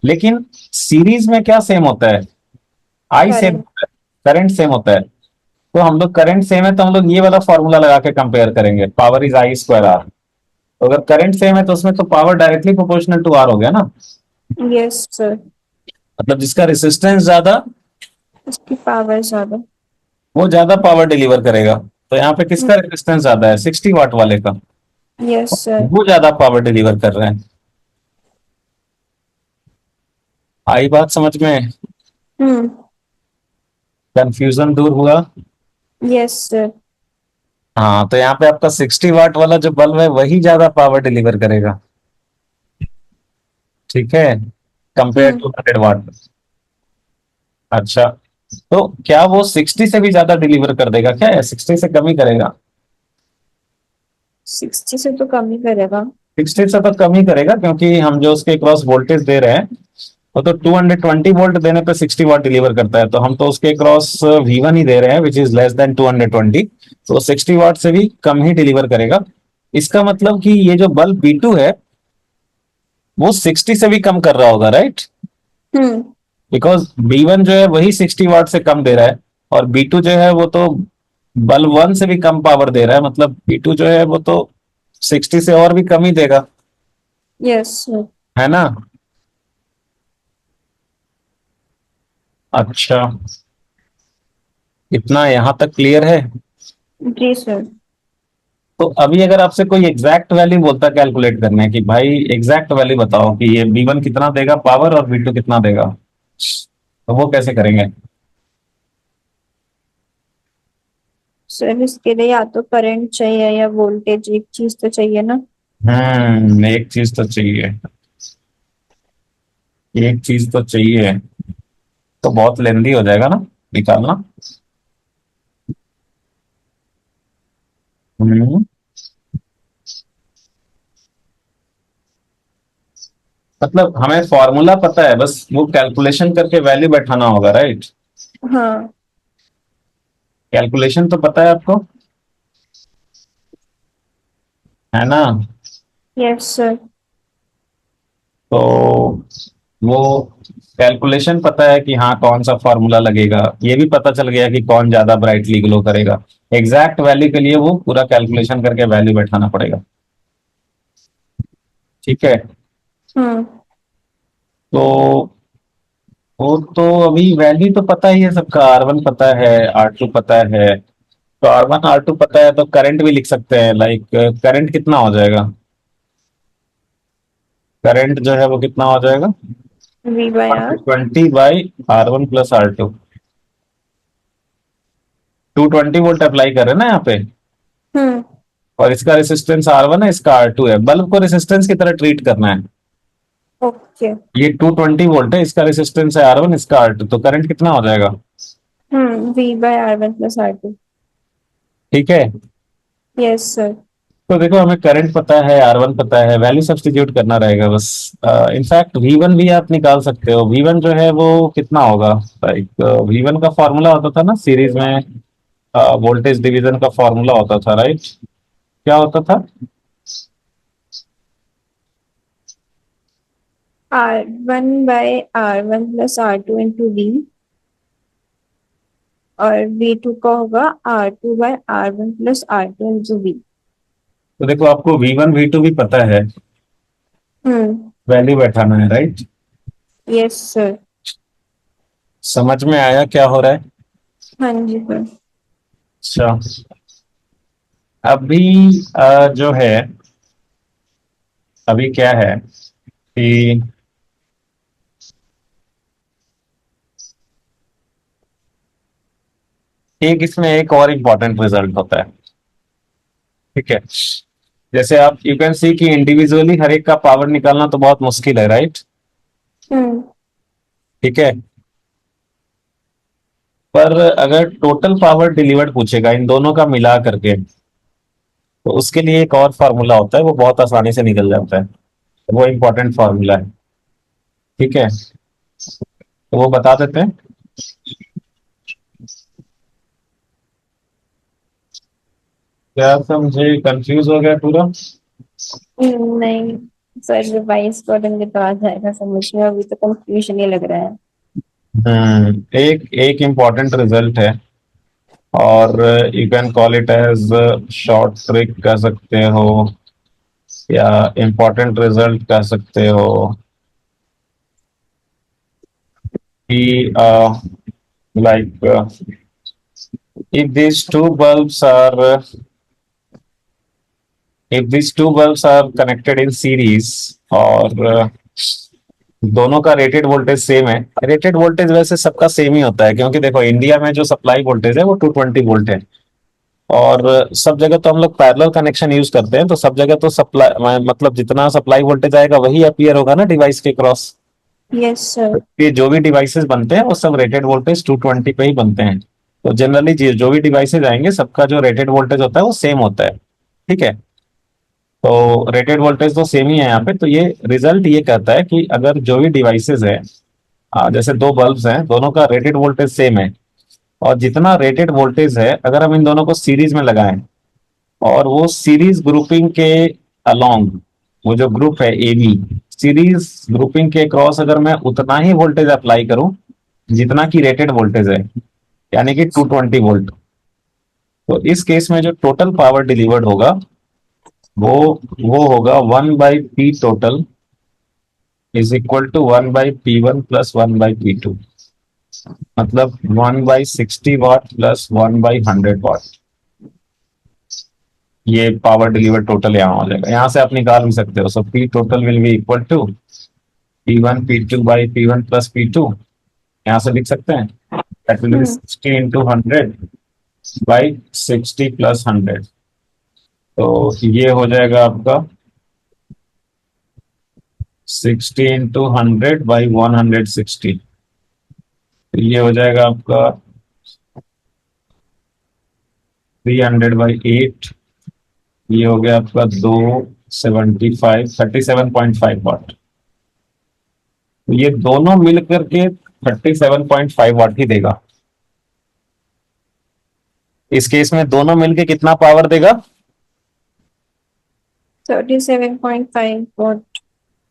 लेकिन सीरीज में क्या सेम होता है? I same current. होता है, करंट सेम होता है। तो हम लोग करंट सेम है, तो हम लोग ये वाला फॉर्मूला लगा के कंपेयर करेंगे, power is I square R. तो अगर करंट सेम है, तो उसमें तो power directly proportional to R हो गया ना। Yes sir. मतलब जिसका रेसिस्टेंस ज्यादा, उसकी पावर ज्यादा। वो ज्यादा पावर डिलीवर करेगा। तो यहाँ पे किसका रेसिस्टेंस ज्यादा है, 60 वाट वाले का, यस सर। वो ज्यादा पावर डिलीवर कर रहे हैं। आई बात समझ में? हम्म। कंफ्यूजन दूर हुआ? Yes sir. हाँ, तो यहाँ पे आपका 60 वाट वाला जो बल्ब है वही ज्यादा पावर डिलीवर करेगा, ठीक है, कंपेयर हम्म। टू 100 वाट। अच्छा, तो क्या वो 60 से भी ज्यादा डिलीवर कर देगा क्या, या 60 से कम ही करेगा? 60 से तो कम ही करेगा। 60 से तो कम ही करेगा, क्योंकि हम जो उसके क्रॉस वोल्टेज दे रहे हैं, वो तो 220 वोल्ट देने पे 60 वाट डिलीवर करता है, तो हम तो उसके क्रॉस V1 ही दे रहे हैं, विच इज लेस देन 220, तो 60 वाट से भी कम ही डिलीवर करेगा। इसका मतलब कि ये जो बल्ब B2 है, वो 60 से भी कम कर रहा होगा, राइट। हम्म। बिकॉज B1 जो है वही 60 वाट से कम दे रहा है, और B2 जो है वो तो बल्ब 1 से भी कम पावर दे रहा है, मतलब B2 जो है वो तो 60 से और भी कम ही देगा, यस सर। है ना। अच्छा, इतना यहां तक क्लियर है। जी सर। तो अभी अगर आपसे कोई एग्जैक्ट वैल्यू बोलता कैलकुलेट करने की, भाई एग्जैक्ट वैल्यू बताओ कि ये B1 कितना देगा पावर और B2 कितना देगा, तो वो कैसे करेंगे? सर इसके लिए या तो करंट चाहिए या वोल्टेज, एक चीज तो चाहिए ना। एक चीज तो चाहिए, एक चीज तो चाहिए, तो बहुत लेंदी हो जाएगा ना निकालना। हम्म, मतलब हमें फॉर्मूला पता है, बस वो कैलकुलेशन करके वैल्यू बैठाना होगा, राइट। हाँ। कैलकुलेशन तो पता है आपको, है ना। Yes sir. तो वो कैलकुलेशन पता है कि हाँ कौन सा फॉर्मूला लगेगा, ये भी पता चल गया कि कौन ज्यादा ब्राइटली ग्लो करेगा। एग्जैक्ट वैल्यू के लिए वो पूरा कैलकुलेशन करके वैल्यू बैठाना पड़ेगा, ठीक है। हम्म। तो वो तो अभी वैल्यू तो पता ही है सबका, R1 पता है, R2 पता है। तो R1 R2 पता है तो करंट भी लिख सकते हैं, लाइक करंट कितना हो जाएगा, करंट जो है वो कितना हो जाएगा, V by R। 120/R1 + R2। 220 volt apply कर रहे हैं ना यहाँ पे, हम्म। और इसका रेसिस्टेंस R1 है, इसका R2 है। बल्ब को रेसिस्टेंस की तरह ट्रीट करना है। ओके। ये 220 वोल्ट है, इसका रेसिस्टेंस है R1, इसका R2, तो करंट कितना हो जाएगा। V by R1 + R2। ठीक है, यस सर। तो देखो हमें करंट पता है, R1 पता है, वैल्यू सब्स्टिट्यूट करना रहेगा बस। इनफैक्ट V1 भी आप निकाल सकते हो। V1 जो है वो कितना होगा, लाइक V1 का फॉर्मूला होता था ना सीरीज में, वोल्टेज डिवीजन का फॉर्मूला होता था, राइट। क्या होता था। R1 by R1 + R2 into V। और V2 का होगा R2 by R1 + R2 into V। तो देखो आपको V1 V2 भी पता है, हम्म। वैल्यू बैठाना है, राइट। Yes sir. समझ में आया क्या हो रहा है। हाँ जी सर। अच्छा, अभी जो है, अभी क्या है कि एक इसमें एक और इम्पोर्टेंट रिजल्ट होता है। ठीक है, जैसे आप यू कैन सी कि इंडिविजुअली हर एक का पावर निकालना तो बहुत मुश्किल है, राइट। हम्म। ठीक है, पर अगर टोटल पावर डिलीवर्ड पूछेगा इन दोनों का मिला करके, तो उसके लिए एक और फार्मूला होता है, वो बहुत आसानी से निकल जाता है। वो इम्पोर्टेंट फार्मूला है। ठीक है, तो वो बता देते हैं। क्या समझे, कंफ्यूज हो गया पूरा। नहीं सर, रिवाइज करेंगे तो आ जाएगा समझ में, अभी तो कंफ्यूजन ही लग रहा है। एक एक इम्पोर्टेंट रिजल्ट है, और you can call it as short trick कह सकते हो, या इम्पोर्टेंट रिजल्ट कह सकते हो, कि like if these two bulbs are if these two bulbs are connected in series, और दोनों का रेटेड वोल्टेज सेम है। रेटेड वोल्टेज वैसे सबका सेम ही होता है, क्योंकि देखो इंडिया में जो सप्लाई वोल्टेज है वो 220 वोल्ट है, और सब जगह तो हम लोग पैरेलल कनेक्शन यूज करते हैं, तो सब जगह तो सप्लाई मतलब जितना सप्लाई वोल्टेज आएगा वही अपीयर होगा ना डिवाइस के क्रॉस। Yes sir. ये जो भी डिवाइसेस बनते हैं वो सब रेटेड वोल्टेज 220 पे ही बनते हैं। तो जनरली जो भी डिवाइसेज आएंगे सबका जो रेटेड वोल्टेज होता है वो सेम होता है। ठीक है, तो रेटेड वोल्टेज तो सेम ही है यहाँ पे। तो ये रिजल्ट ये कहता है कि अगर जो भी डिवाइसेज है, जैसे दो बल्ब्स हैं, दोनों का रेटेड वोल्टेज सेम है, और जितना रेटेड वोल्टेज है अगर हम इन दोनों को सीरीज में लगाएं, और वो सीरीज ग्रुपिंग के अलोंग, वो जो ग्रुप है ए बी, सीरीज ग्रुपिंग के क्रॉस अगर मैं उतना ही वोल्टेज अप्लाई करूं जितना की रेटेड वोल्टेज है, यानी कि 220 वोल्ट, तो इस केस में जो टोटल पावर डिलीवर्ड होगा वो वो होगा 1/P total is equal to 1/P1 + 1/P2। मतलब 1/60 वाट + 1/100 वाट। ये पावर डिलीवर्ड टोटल यहाँ हो जाएगा, यहाँ से आप निकाल भी सकते हो। So P total will be equal to P1 P2/P1 + P2। यहाँ से लिख सकते हैं, दैट विल बी हम्म। 60 × 100/60 + 100। तो ये हो जाएगा आपका 60 × 100/160। तो ये हो जाएगा आपका 300/8। ये हो गया आपका 275 37.5 वाट। तो ये दोनों मिल करके 37.5 वाट ही देगा। इस केस में दोनों मिलके कितना पावर देगा। 37.5 वॉट।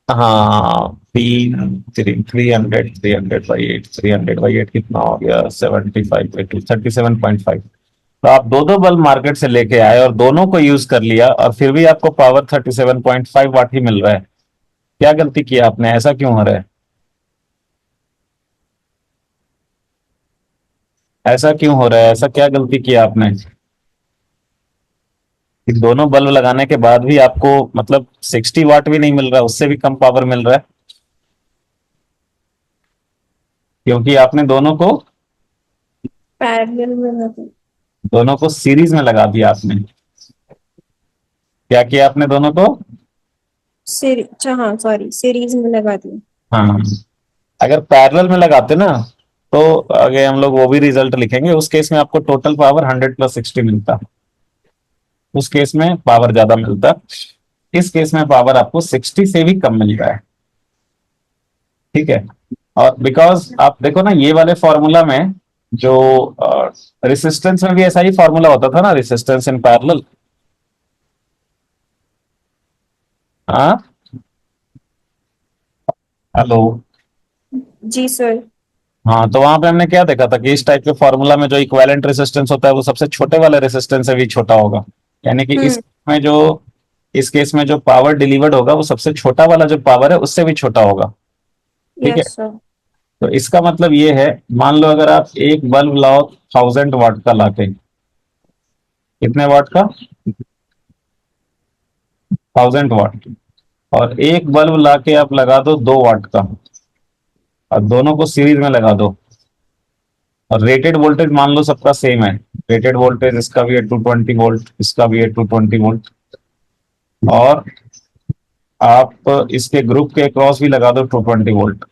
हाँ, 300/8 300/8 कितना हो गया, 75/2 37.5। तो आप दो दो बल्ब मार्केट से लेके आए और दोनों को यूज कर लिया, और फिर भी आपको पावर 37.5 वाट ही मिल रहा है। क्या गलती किया आपने, ऐसा क्यों हो रहा है। ऐसा क्यों हो रहा है, ऐसा क्या गलती किया आपने कि दोनों बल्ब लगाने के बाद भी आपको मतलब 60 वाट भी नहीं मिल रहा, उससे भी कम पावर मिल रहा है? क्योंकि आपने पैरेलल में मतलब दोनों को सीरीज में लगा दिया आपने। क्या किया आपने दोनों को? अच्छा हाँ सॉरी सीरीज में लगा दी। हाँ, अगर पैरेलल में लगाते ना तो आगे हम लोग वो भी रिजल्ट लिखेंगे, उस केस में आपको टोटल पावर 100 + 60 मिलता, उस केस में पावर ज्यादा मिलता। इस केस में पावर आपको 60 से भी कम मिल रहा है। ठीक है। और बिकॉज आप देखो ना, ये वाले फॉर्मूला में जो रेसिस्टेंस में भी ऐसा ही फॉर्मूला होता था ना, रेसिस्टेंस इन पैरेलल। हाँ, हेलो। जी सर। हाँ, तो वहां पे हमने क्या देखा था कि इस टाइप के फॉर्मूला में जो इक्विवेलेंट रेसिस्टेंस होता है वो सबसे छोटे वाले रेसिस्टेंस से भी छोटा होगा। यानी कि हम्म। इस केस में जो पावर डिलीवर्ड होगा वो सबसे छोटा वाला जो पावर है उससे भी छोटा होगा। ठीक है। Yes sir. तो इसका मतलब ये है, मान लो अगर आप एक बल्ब लाओ 1000 वाट का लाके, कितने वाट का? 1000 वाट। और एक बल्ब लाके आप लगा दो 2 वाट का, और दोनों को सीरीज में लगा दो, और रेटेड वोल्टेज मान लो सबका सेम है। रेटेड वोल्टेज इसका भी है 220 वोल्ट, इसका भी है 220 वोल्ट, और आप इसके ग्रुप के क्रॉस भी लगा दो 220 वोल्ट।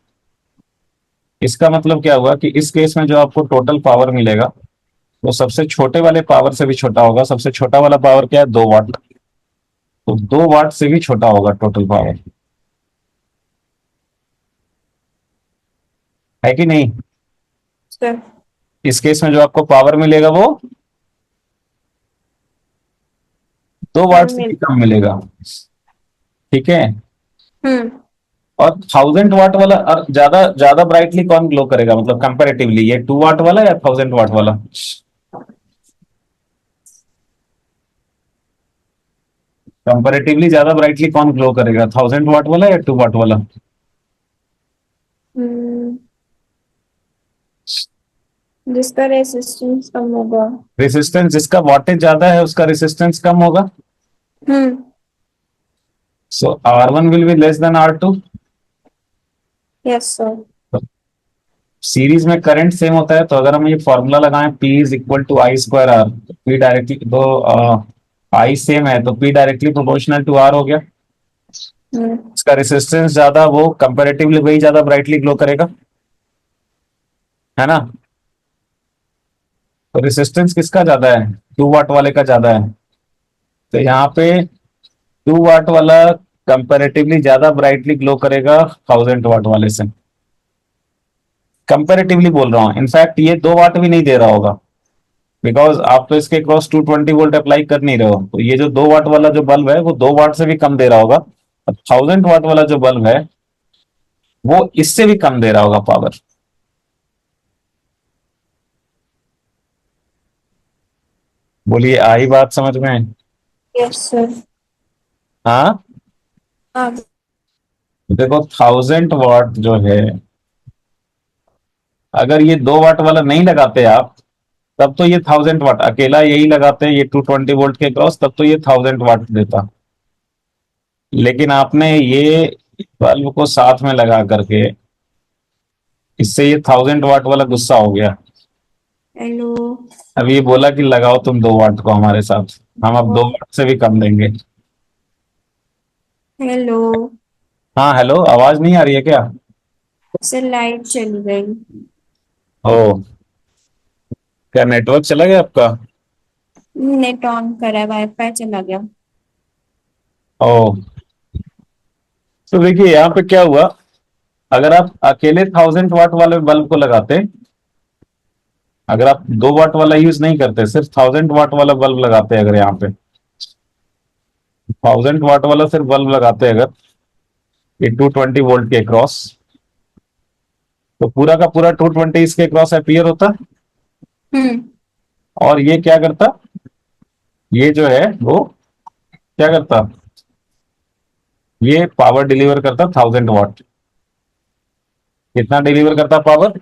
इसका मतलब क्या हुआ कि इस केस में जो आपको टोटल पावर मिलेगा वो सबसे छोटे वाले पावर से भी छोटा होगा। सबसे छोटा वाला पावर क्या है? 2 वाट। तो 2 वाट से भी छोटा होगा टोटल पावर, है कि नहीं? सर। इस केस में जो आपको पावर मिलेगा वो 2 वाट कम से भी मिल। कम मिलेगा। ठीक है। हम्म। और 1000 वाट वाला और ज्यादा ज्यादा ब्राइटली कौन ग्लो करेगा, मतलब कंपैरेटिवली, ये 2 वाट वाला या 1000 वाट वाला? कंपैरेटिवली ज्यादा ब्राइटली कौन ग्लो करेगा, 1000 वाट वाला या 2 वाट वाला? हम्म, जिसका रेसिस्टेंस कम होगा। रेसिस्टेंस जिसका वाटेज ज्यादा है उसका रेसिस्टेंस कम होगा। Hmm. So R1 will be less than R2। Yes sir. Series में करंट सेम होता है, तो अगर हम ये फॉर्मूला लगाएं P is equal to I square R, P directly तो आई सेम है तो P directly proportional to R हो गया। हम्म। इसका रेसिस्टेंस ज्यादा, वो कंपेरेटिवली वही ज्यादा ब्राइटली ग्लो करेगा, है ना? तो रेसिस्टेंस किसका ज्यादा है? 2 वाट वाले का ज्यादा है। तो यहाँ पे 2 वाट वाला कंपेरेटिवली ज्यादा ब्राइटली ग्लो करेगा 1000 वाट वाले से। कंपेरेटिवली बोल रहा हूँ, इनफैक्ट ये 2 वाट भी नहीं दे रहा होगा, बिकॉज आप तो इसके क्रॉस 220 वोल्ट अप्लाई कर नहीं रहे हो। तो ये जो 2 वाट वाला जो बल्ब है वो 2 वाट से भी कम दे रहा होगा, और 1000 वाट वाला जो बल्ब है वो इससे भी कम दे रहा होगा पावर। बोलिए, आई बात समझ में? Yes sir. हाँ। हाँ। देखो 1000 वाट जो है, अगर ये 2 वाट वाला नहीं लगाते आप, तब तो ये 1000 वाट अकेला यही लगाते हैं, ये 220 वोल्ट के क्रॉस, तब तो ये 1000 वाट देता। लेकिन आपने ये बल्ब को साथ में लगा करके, इससे ये 1000 वाट वाला गुस्सा हो गया। हेलो। अब ये बोला कि लगाओ तुम 2 वाट को हमारे साथ, हम अब 2 वाट से भी कम देंगे। हेलो। हाँ, हेलो, आवाज नहीं आ रही है क्या? सर लाइट चली गई। ओ, क्या नेटवर्क चला गया आपका? नेट ऑन करा वाईफाई चला गया। ओ, तो देखिए यहाँ पे क्या हुआ, अगर आप अकेले 1000 वाट वाले बल्ब को लगाते, अगर आप 2 वाट वाला यूज नहीं करते, सिर्फ 1000 वाट वाला बल्ब लगाते, अगर यहाँ पे 1000 वाट वाला सिर्फ बल्ब लगाते अगर, ये 220 वोल्ट के क्रॉस, तो पूरा का पूरा 220 इसके क्रॉस अपीयर होता। हम्म। और ये क्या करता, ये जो है वो क्या करता, ये पावर डिलीवर करता 1000 वाट। कितना डिलीवर करता पावर?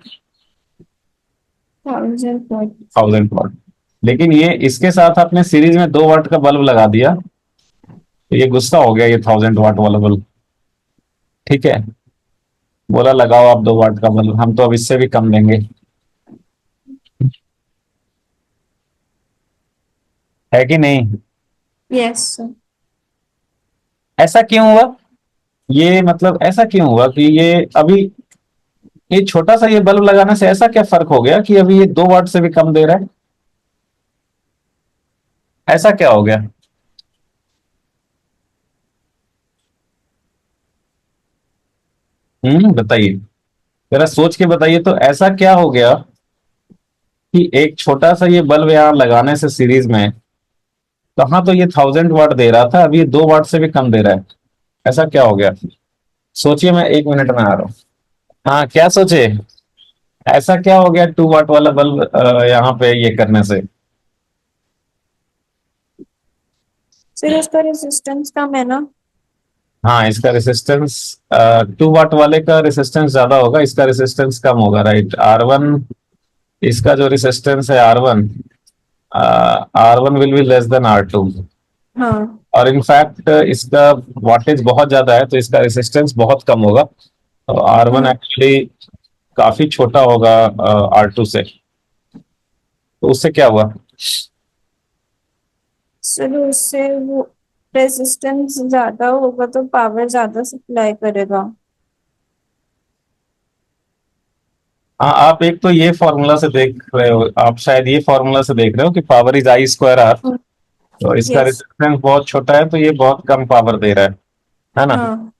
1000 वॉट। 1000 वाट। लेकिन ये इसके साथ आपने सीरीज में 2 वाट का बल्ब लगा दिया, तो ये गुस्सा हो गया, ये 1000 वाट वाला बल्ब। ठीक है, बोला लगाओ आप 2 वाट का बल्ब, हम तो अब इससे भी कम देंगे। है कि नहीं? Yes sir. ऐसा क्यों हुआ? ये मतलब ऐसा क्यों हुआ कि ये अभी ये छोटा सा ये बल्ब लगाने से ऐसा क्या फर्क हो गया कि अभी ये 2 वाट से भी कम दे रहा है? ऐसा क्या हो गया? बताइए, जरा सोच के बताइए तो, ऐसा क्या हो गया कि एक छोटा सा ये बल्ब यहाँ लगाने से सीरीज में, कहाँ तो ये 1000 वाट दे रहा था, अभी ये 2 वाट से भी कम दे रहा है। ऐसा क्या हो गया? सोचिए, मैं 1 मिनट में आ रहा हूँ। हाँ, क्या सोचे? ऐसा क्या हो गया 2 वाट वाला बल्ब यहाँ पे ये करने से? सर उसका रेजिस्टेंस कम है ना। हाँ, इसका रेसिस्टेंस 2 वाट वाले का रेसिस्टेंस ज्यादा होगा, इसका रेसिस्टेंस कम होगा, राइट। R1, इसका जो रेसिस्टेंस है R1, R1 will be less than R2। हाँ। और इनफैक्ट इसका वाटेज बहुत ज्यादा है, तो इसका रेसिस्टेंस बहुत कम होगा। तो R1 हम्म। एक्चुअली काफी छोटा होगा R2 से। तो उससे क्या हुआ? सर उससे वो रेजिस्टेंस ज्यादा होगा तो पावर ज्यादा सप्लाई करेगा। हाँ, आप एक तो ये फॉर्मूला से देख रहे हो, आप शायद ये फॉर्मूला से देख रहे हो कि पावर इज I²R। तो इसका यस। रेजिस्टेंस बहुत छोटा है, तो ये बहुत कम पावर दे रहा है ना? हाँ।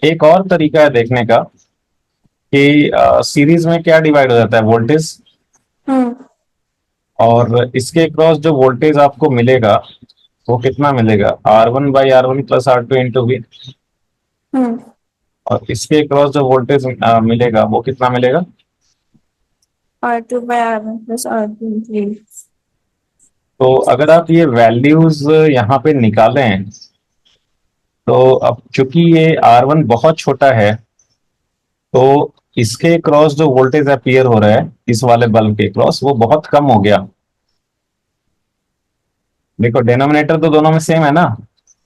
एक और तरीका है देखने का कि सीरीज में क्या डिवाइड हो जाता है, वोल्टेज। हम्म। और इसके क्रॉस जो वोल्टेज आपको मिलेगा, वो कितना मिलेगा, R1/R1 plus R2 into V। हम्म। और इसके क्रॉस जो वोल्टेज मिलेगा, वो कितना मिलेगा? R2/R1 + R2 3। तो अगर आप ये वैल्यूज यहाँ पे निकालें, तो अब चूंकि ये R1 बहुत छोटा है, तो इसके क्रॉस जो वोल्टेज अपीयर हो रहा है इस वाले बल्ब के क्रॉस, वो बहुत कम हो गया। देखो, डिनोमिनेटर तो दोनों में सेम है ना,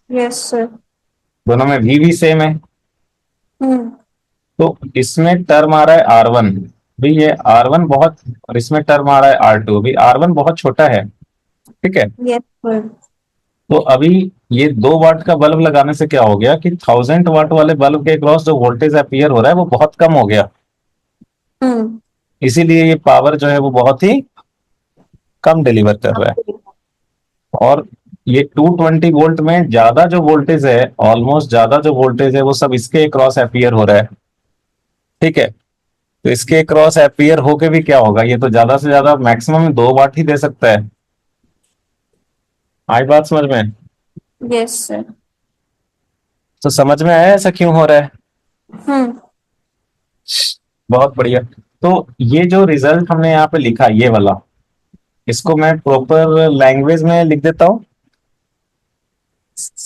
यस सर। दोनों में V भी सेम है। हम्म। तो इसमें टर्म आ रहा है R1 भी, ये R1 बहुत, और इसमें टर्म आ रहा है R2 भी, R1 बहुत छोटा है। ठीक है, यस सर। तो अभी ये 2 वाट का बल्ब लगाने से क्या हो गया कि 1000 वाट वाले बल्ब के क्रॉस जो वोल्टेज अपीयर हो रहा है वो बहुत कम हो गया। हम्म। इसीलिए ये पावर जो है वो बहुत ही कम डिलीवर कर रहा है। और ये 220 वोल्ट में ज्यादा जो वोल्टेज है, ऑलमोस्ट ज्यादा जो वोल्टेज है, वो सब इसके क्रॉस अपीयर हो रहा है। ठीक है, तो इसके क्रॉस अपीयर होके भी क्या होगा, ये तो ज्यादा से ज्यादा मैक्सिमम 2 वाट ही दे सकता है। आई बात समझ में? Yes sir. तो समझ में आया ऐसा क्यों हो रहा है? हम्म। बहुत बढ़िया। तो ये जो रिजल्ट हमने यहाँ पे लिखा, ये वाला, इसको मैं प्रॉपर लैंग्वेज में लिख देता हूँ।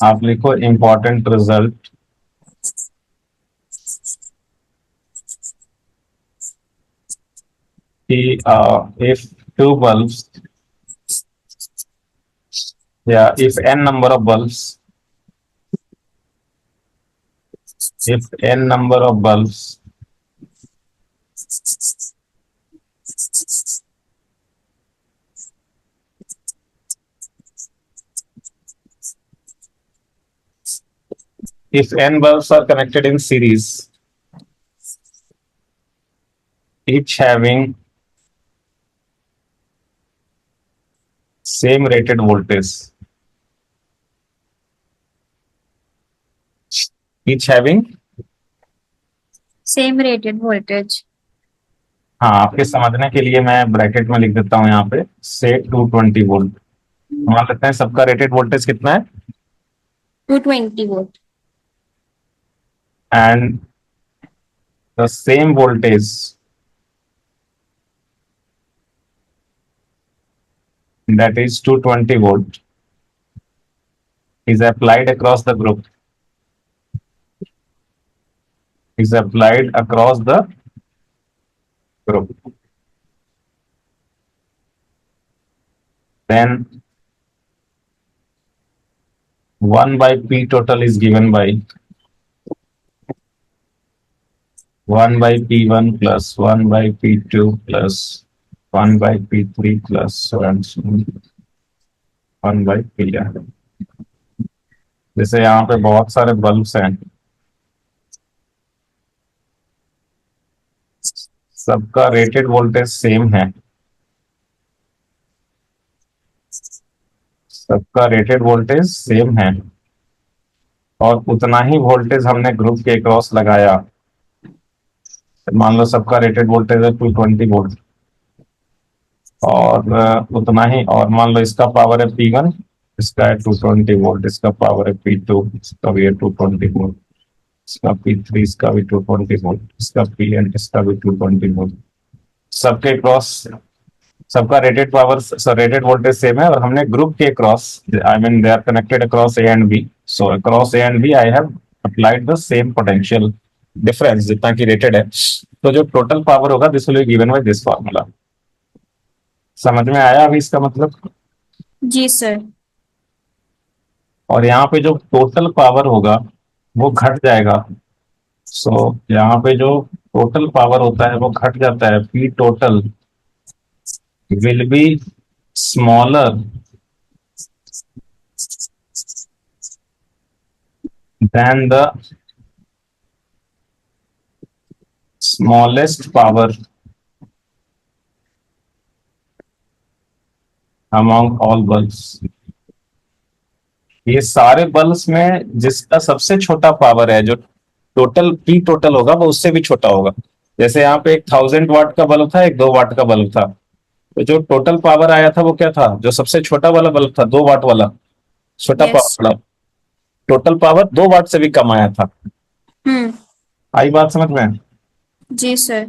आप लिखो इंपॉर्टेंट रिजल्ट कि इफ टू बल्ब्स, या if n number of bulbs, if n number of bulbs if n bulbs are connected in series, each having same rated voltage, each having, same rated voltage. हाँ आपके समझने के लिए मैं bracket में लिख देता हूँ यहाँ पे, से 220 वोल्ट। मान लेते हैं सबका रेटेड वोल्टेज कितना है, 220 volt. And the same voltage that is 220 volt is applied across the group, is applied across the group। then 1 by P total is given by 1 by P1 plus 1 by P2 plus 1 by P3 plus so and so 1 by Pn। जैसे यहाँ पे बहुत सारे bulbs हैं, सबका rated voltage same है, सबका rated voltage same है और उतना ही वोल्टेज हमने ग्रुप के अक्रॉस लगाया। मान लो सबका रेटेड वोल्टेज है 220 वोल्ट और उतना ही, और मान लो इसका पावर है P1, इसका है 220 वोल्ट, इसका पावर है P2, इसका भी है 220 वोल्ट, इसका P3, इसका भी 220 वोल्ट, इसका Pn, इसका भी 220 वोल्ट। सबके क्रॉस सबका rated power rated voltage same है और हमने ग्रुप के cross, I mean they are connected across A and B, so across A and B I have applied the same potential difference जितना की रेटेड है। तो जो टोटल पावर होगा this will be given by this formula. समझ में आया अभी इसका मतलब? जी सर। और यहाँ पे जो टोटल पावर होगा वो घट जाएगा। सो यहाँ पे जो टोटल पावर होता है वो घट जाता है। P total will be smaller than the smallest power among all bulbs. ये सारे बल्ब्स में जिसका सबसे छोटा पावर है, जो टोटल पी टोटल होगा वो उससे भी छोटा होगा। जैसे यहाँ पे एक 1000 वाट का बल्ब था, एक 2 वाट का बल्ब था, तो जो टोटल पावर आया था वो क्या था? जो सबसे छोटा वाला बल्ब था 2 वाट वाला, छोटा Yes. पावर वाला, टोटल पावर 2 वाट से भी कम आया था। हम्म। आई बात समझ में? जी सर।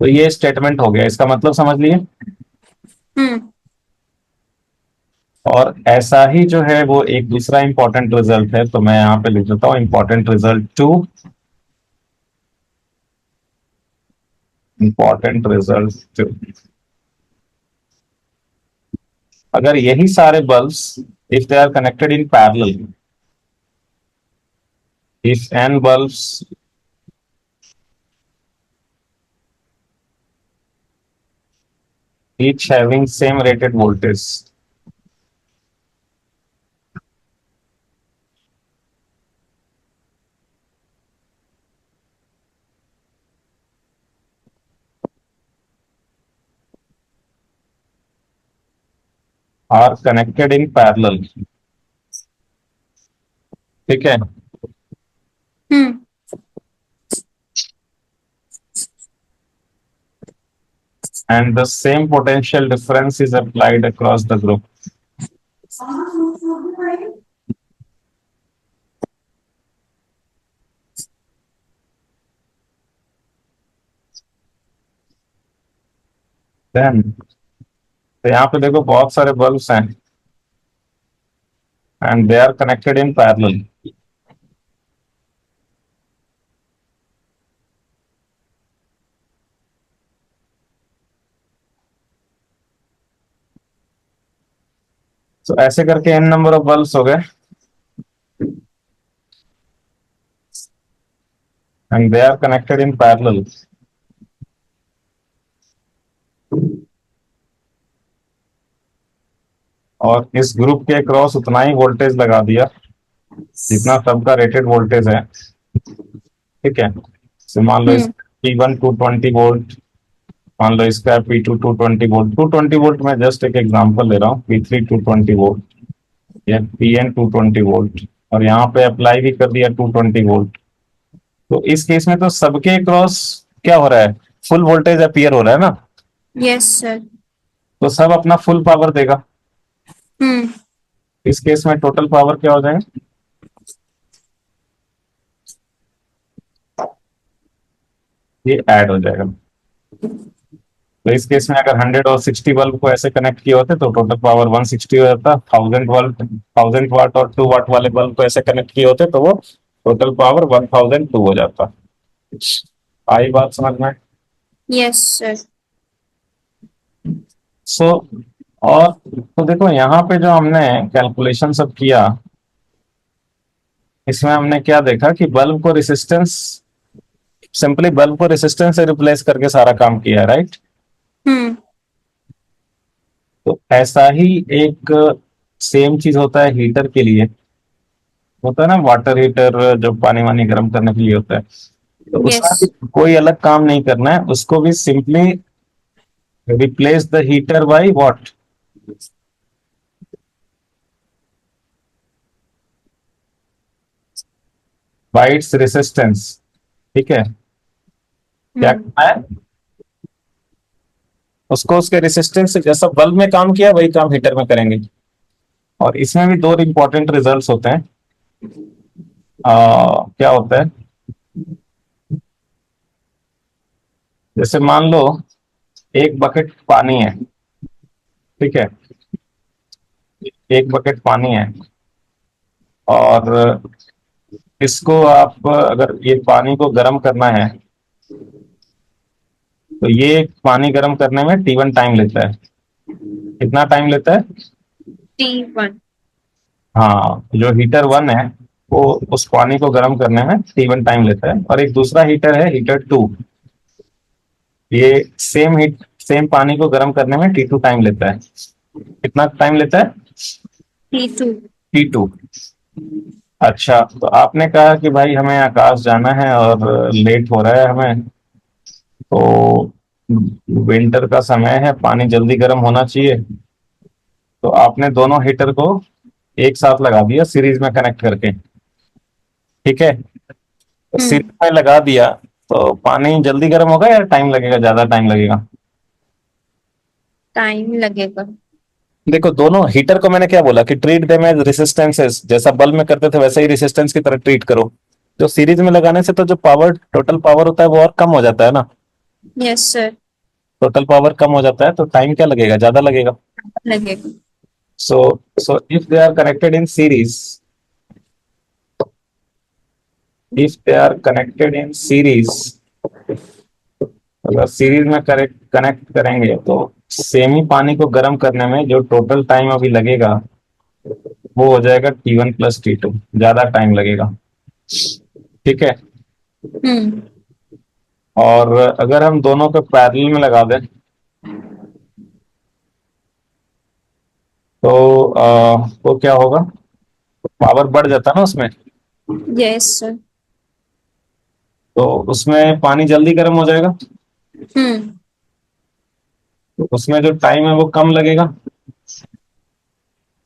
तो ये स्टेटमेंट हो गया, इसका मतलब समझ लिए। हम्म। और ऐसा ही जो है वो एक दूसरा इंपॉर्टेंट रिजल्ट है, तो मैं यहाँ पे लिख देता हूँ इंपॉर्टेंट रिजल्ट 2, इंपॉर्टेंट रिजल्ट 2। अगर यही सारे bulbs if they are connected in parallel, if n bulbs each having same rated voltage, are connected in parallel, ठीक है, हम्म। and the same potential difference is applied across the group, then तो यहाँ पे देखो बहुत सारे बल्ब्स हैं and they are connected in parallel, तो ऐसे करके n नंबर ऑफ बल्ब्स हो गए and they are connected in parallel। और इस ग्रुप के क्रॉस उतना ही वोल्टेज लगा दिया जितना सबका रेटेड वोल्टेज है, ठीक है। तो मान लो इस P1 220 वोल्ट, मान लो इसका P2 220 वोल्ट, 220 वोल्ट में जस्ट एक एग्जांपल ले रहा हूँ, P3 220 वोल्ट या Pn 220 वोल्ट, और यहाँ पे अप्लाई भी कर दिया 220 वोल्ट। तो इस केस में तो सबके क्रॉस क्या हो रहा है? फुल वोल्टेज अपीयर हो रहा है ना, यस सर। तो सब अपना फुल पावर देगा। हम्म। इस केस में टोटल पावर क्या हो जाएगा? ये ऐड हो जाएगा। तो इस केस में अगर 100 और 60 बल्ब को ऐसे कनेक्ट किए होते तो टोटल पावर 160 हो जाता। 1000 वाट और 2 वाट वाले बल्ब को ऐसे कनेक्ट किए होते तो वो टोटल पावर 1002 हो जाता। आई बात समझ में? Yes sir. सो और तो देखो यहाँ पे जो हमने कैलकुलेशन सब किया, इसमें हमने क्या देखा कि बल्ब को रेसिस्टेंस, सिंपली बल्ब को रेसिस्टेंस से रिप्लेस करके सारा काम किया, राइट। हम्म। तो ऐसा ही एक सेम चीज होता है हीटर के लिए। होता है ना वाटर हीटर, जो पानी वानी गर्म करने के लिए होता है, तो उसमें यस। भी कोई अलग काम नहीं करना है, उसको भी simply replace the heater by what, bye it's resistance. ठीक है, क्या हम्म। करना है, उसको उसके रेसिस्टेंस से जैसा बल्ब में काम किया वही काम हीटर में करेंगे। और इसमें भी दो इंपॉर्टेंट रिजल्ट्स होते हैं। क्या होता है, जैसे मान लो एक बकेट पानी है, ठीक है, एक बकेट पानी है, और इसको आप अगर ये पानी को गर्म करना है, तो ये पानी गर्म करने में T1 टाइम लेता है। कितना टाइम लेता है? T1। हाँ, जो हीटर 1 है वो उस पानी को गर्म करने में T1 टाइम लेता है, और एक दूसरा हीटर है हीटर 2, ये सेम पानी को गर्म करने में T2 टाइम लेता है। कितना टाइम लेता है? T2। T2। अच्छा, तो आपने कहा कि भाई हमें आकाश जाना है और लेट हो रहा है हमें, तो विंटर का समय है, पानी जल्दी गर्म होना चाहिए, तो आपने दोनों हीटर को एक साथ लगा दिया सीरीज में कनेक्ट करके। ठीक है, तो सीरीज हम्म। में लगा दिया, तो पानी जल्दी गर्म होगा या टाइम लगेगा, ज्यादा टाइम लगेगा? टाइम लगेगा। देखो, दोनों हीटर को मैंने क्या बोला कि ट्रीट देम एज रेसिस्टेंसेस, जैसा बल्ब में करते थे वैसे ही रेसिस्टेंस की तरह ट्रीट करो। जो सीरीज में लगाने से तो जो पावर, टोटल पावर होता है वो और कम हो जाता है ना। Yes sir. टोटल पावर कम हो जाता है तो टाइम क्या लगेगा, ज्यादा लगेगा। लगेगा। So so if they are connected in series, if they are connected in series, अगर सीरीज में कनेक्ट कनेक्ट करेंगे तो सेम ही पानी को गर्म करने में जो टोटल टाइम अभी लगेगा वो हो जाएगा T1 प्लस T2, ज्यादा टाइम लगेगा। ठीक है, हम्म। और अगर हम दोनों को पैरेलल में लगा दें तो क्या होगा, पावर बढ़ जाता है ना उसमें, यस सर। तो उसमें पानी जल्दी गर्म हो जाएगा, हम्म। तो उसमें जो टाइम है वो कम लगेगा।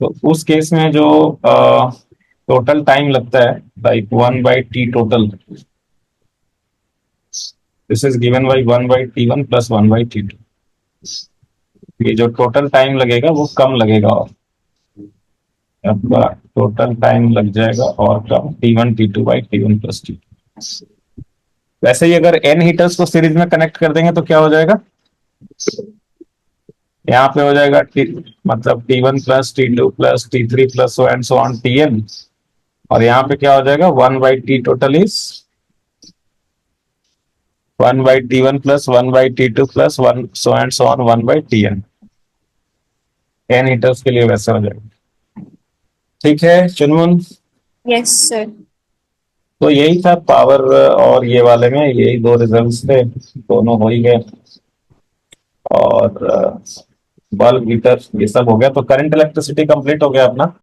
तो उस केस में जो टोटल टाइम लगता है, like 1/T total, this is given by 1/T1 plus 1/T2, ये जो टोटल टाइम लगेगा वो कम लगेगा, और आपका टोटल टाइम लग जाएगा और कम T1 T2/T1 प्लस T2। वैसे ही अगर n हीटर्स को सीरीज में कनेक्ट कर देंगे तो क्या हो जाएगा, यहाँ पे हो जाएगा मतलब T1 plus T2 plus T3 plus so and so on Tn, और यहाँ पे क्या हो जाएगा, 1/T total is 1/T1 plus 1/T2 plus 1 so and so on 1/Tn। n heaters के लिए वैसा हो जाएगा। ठीक है चुनमुन, यस सर। तो यही था पावर और ये वाले में, यही दो रिजल्ट्स थे, दोनों हो ही गए। और बल्ब हीटर ये सब हो गया, तो करंट इलेक्ट्रिसिटी कंप्लीट हो गया अपना।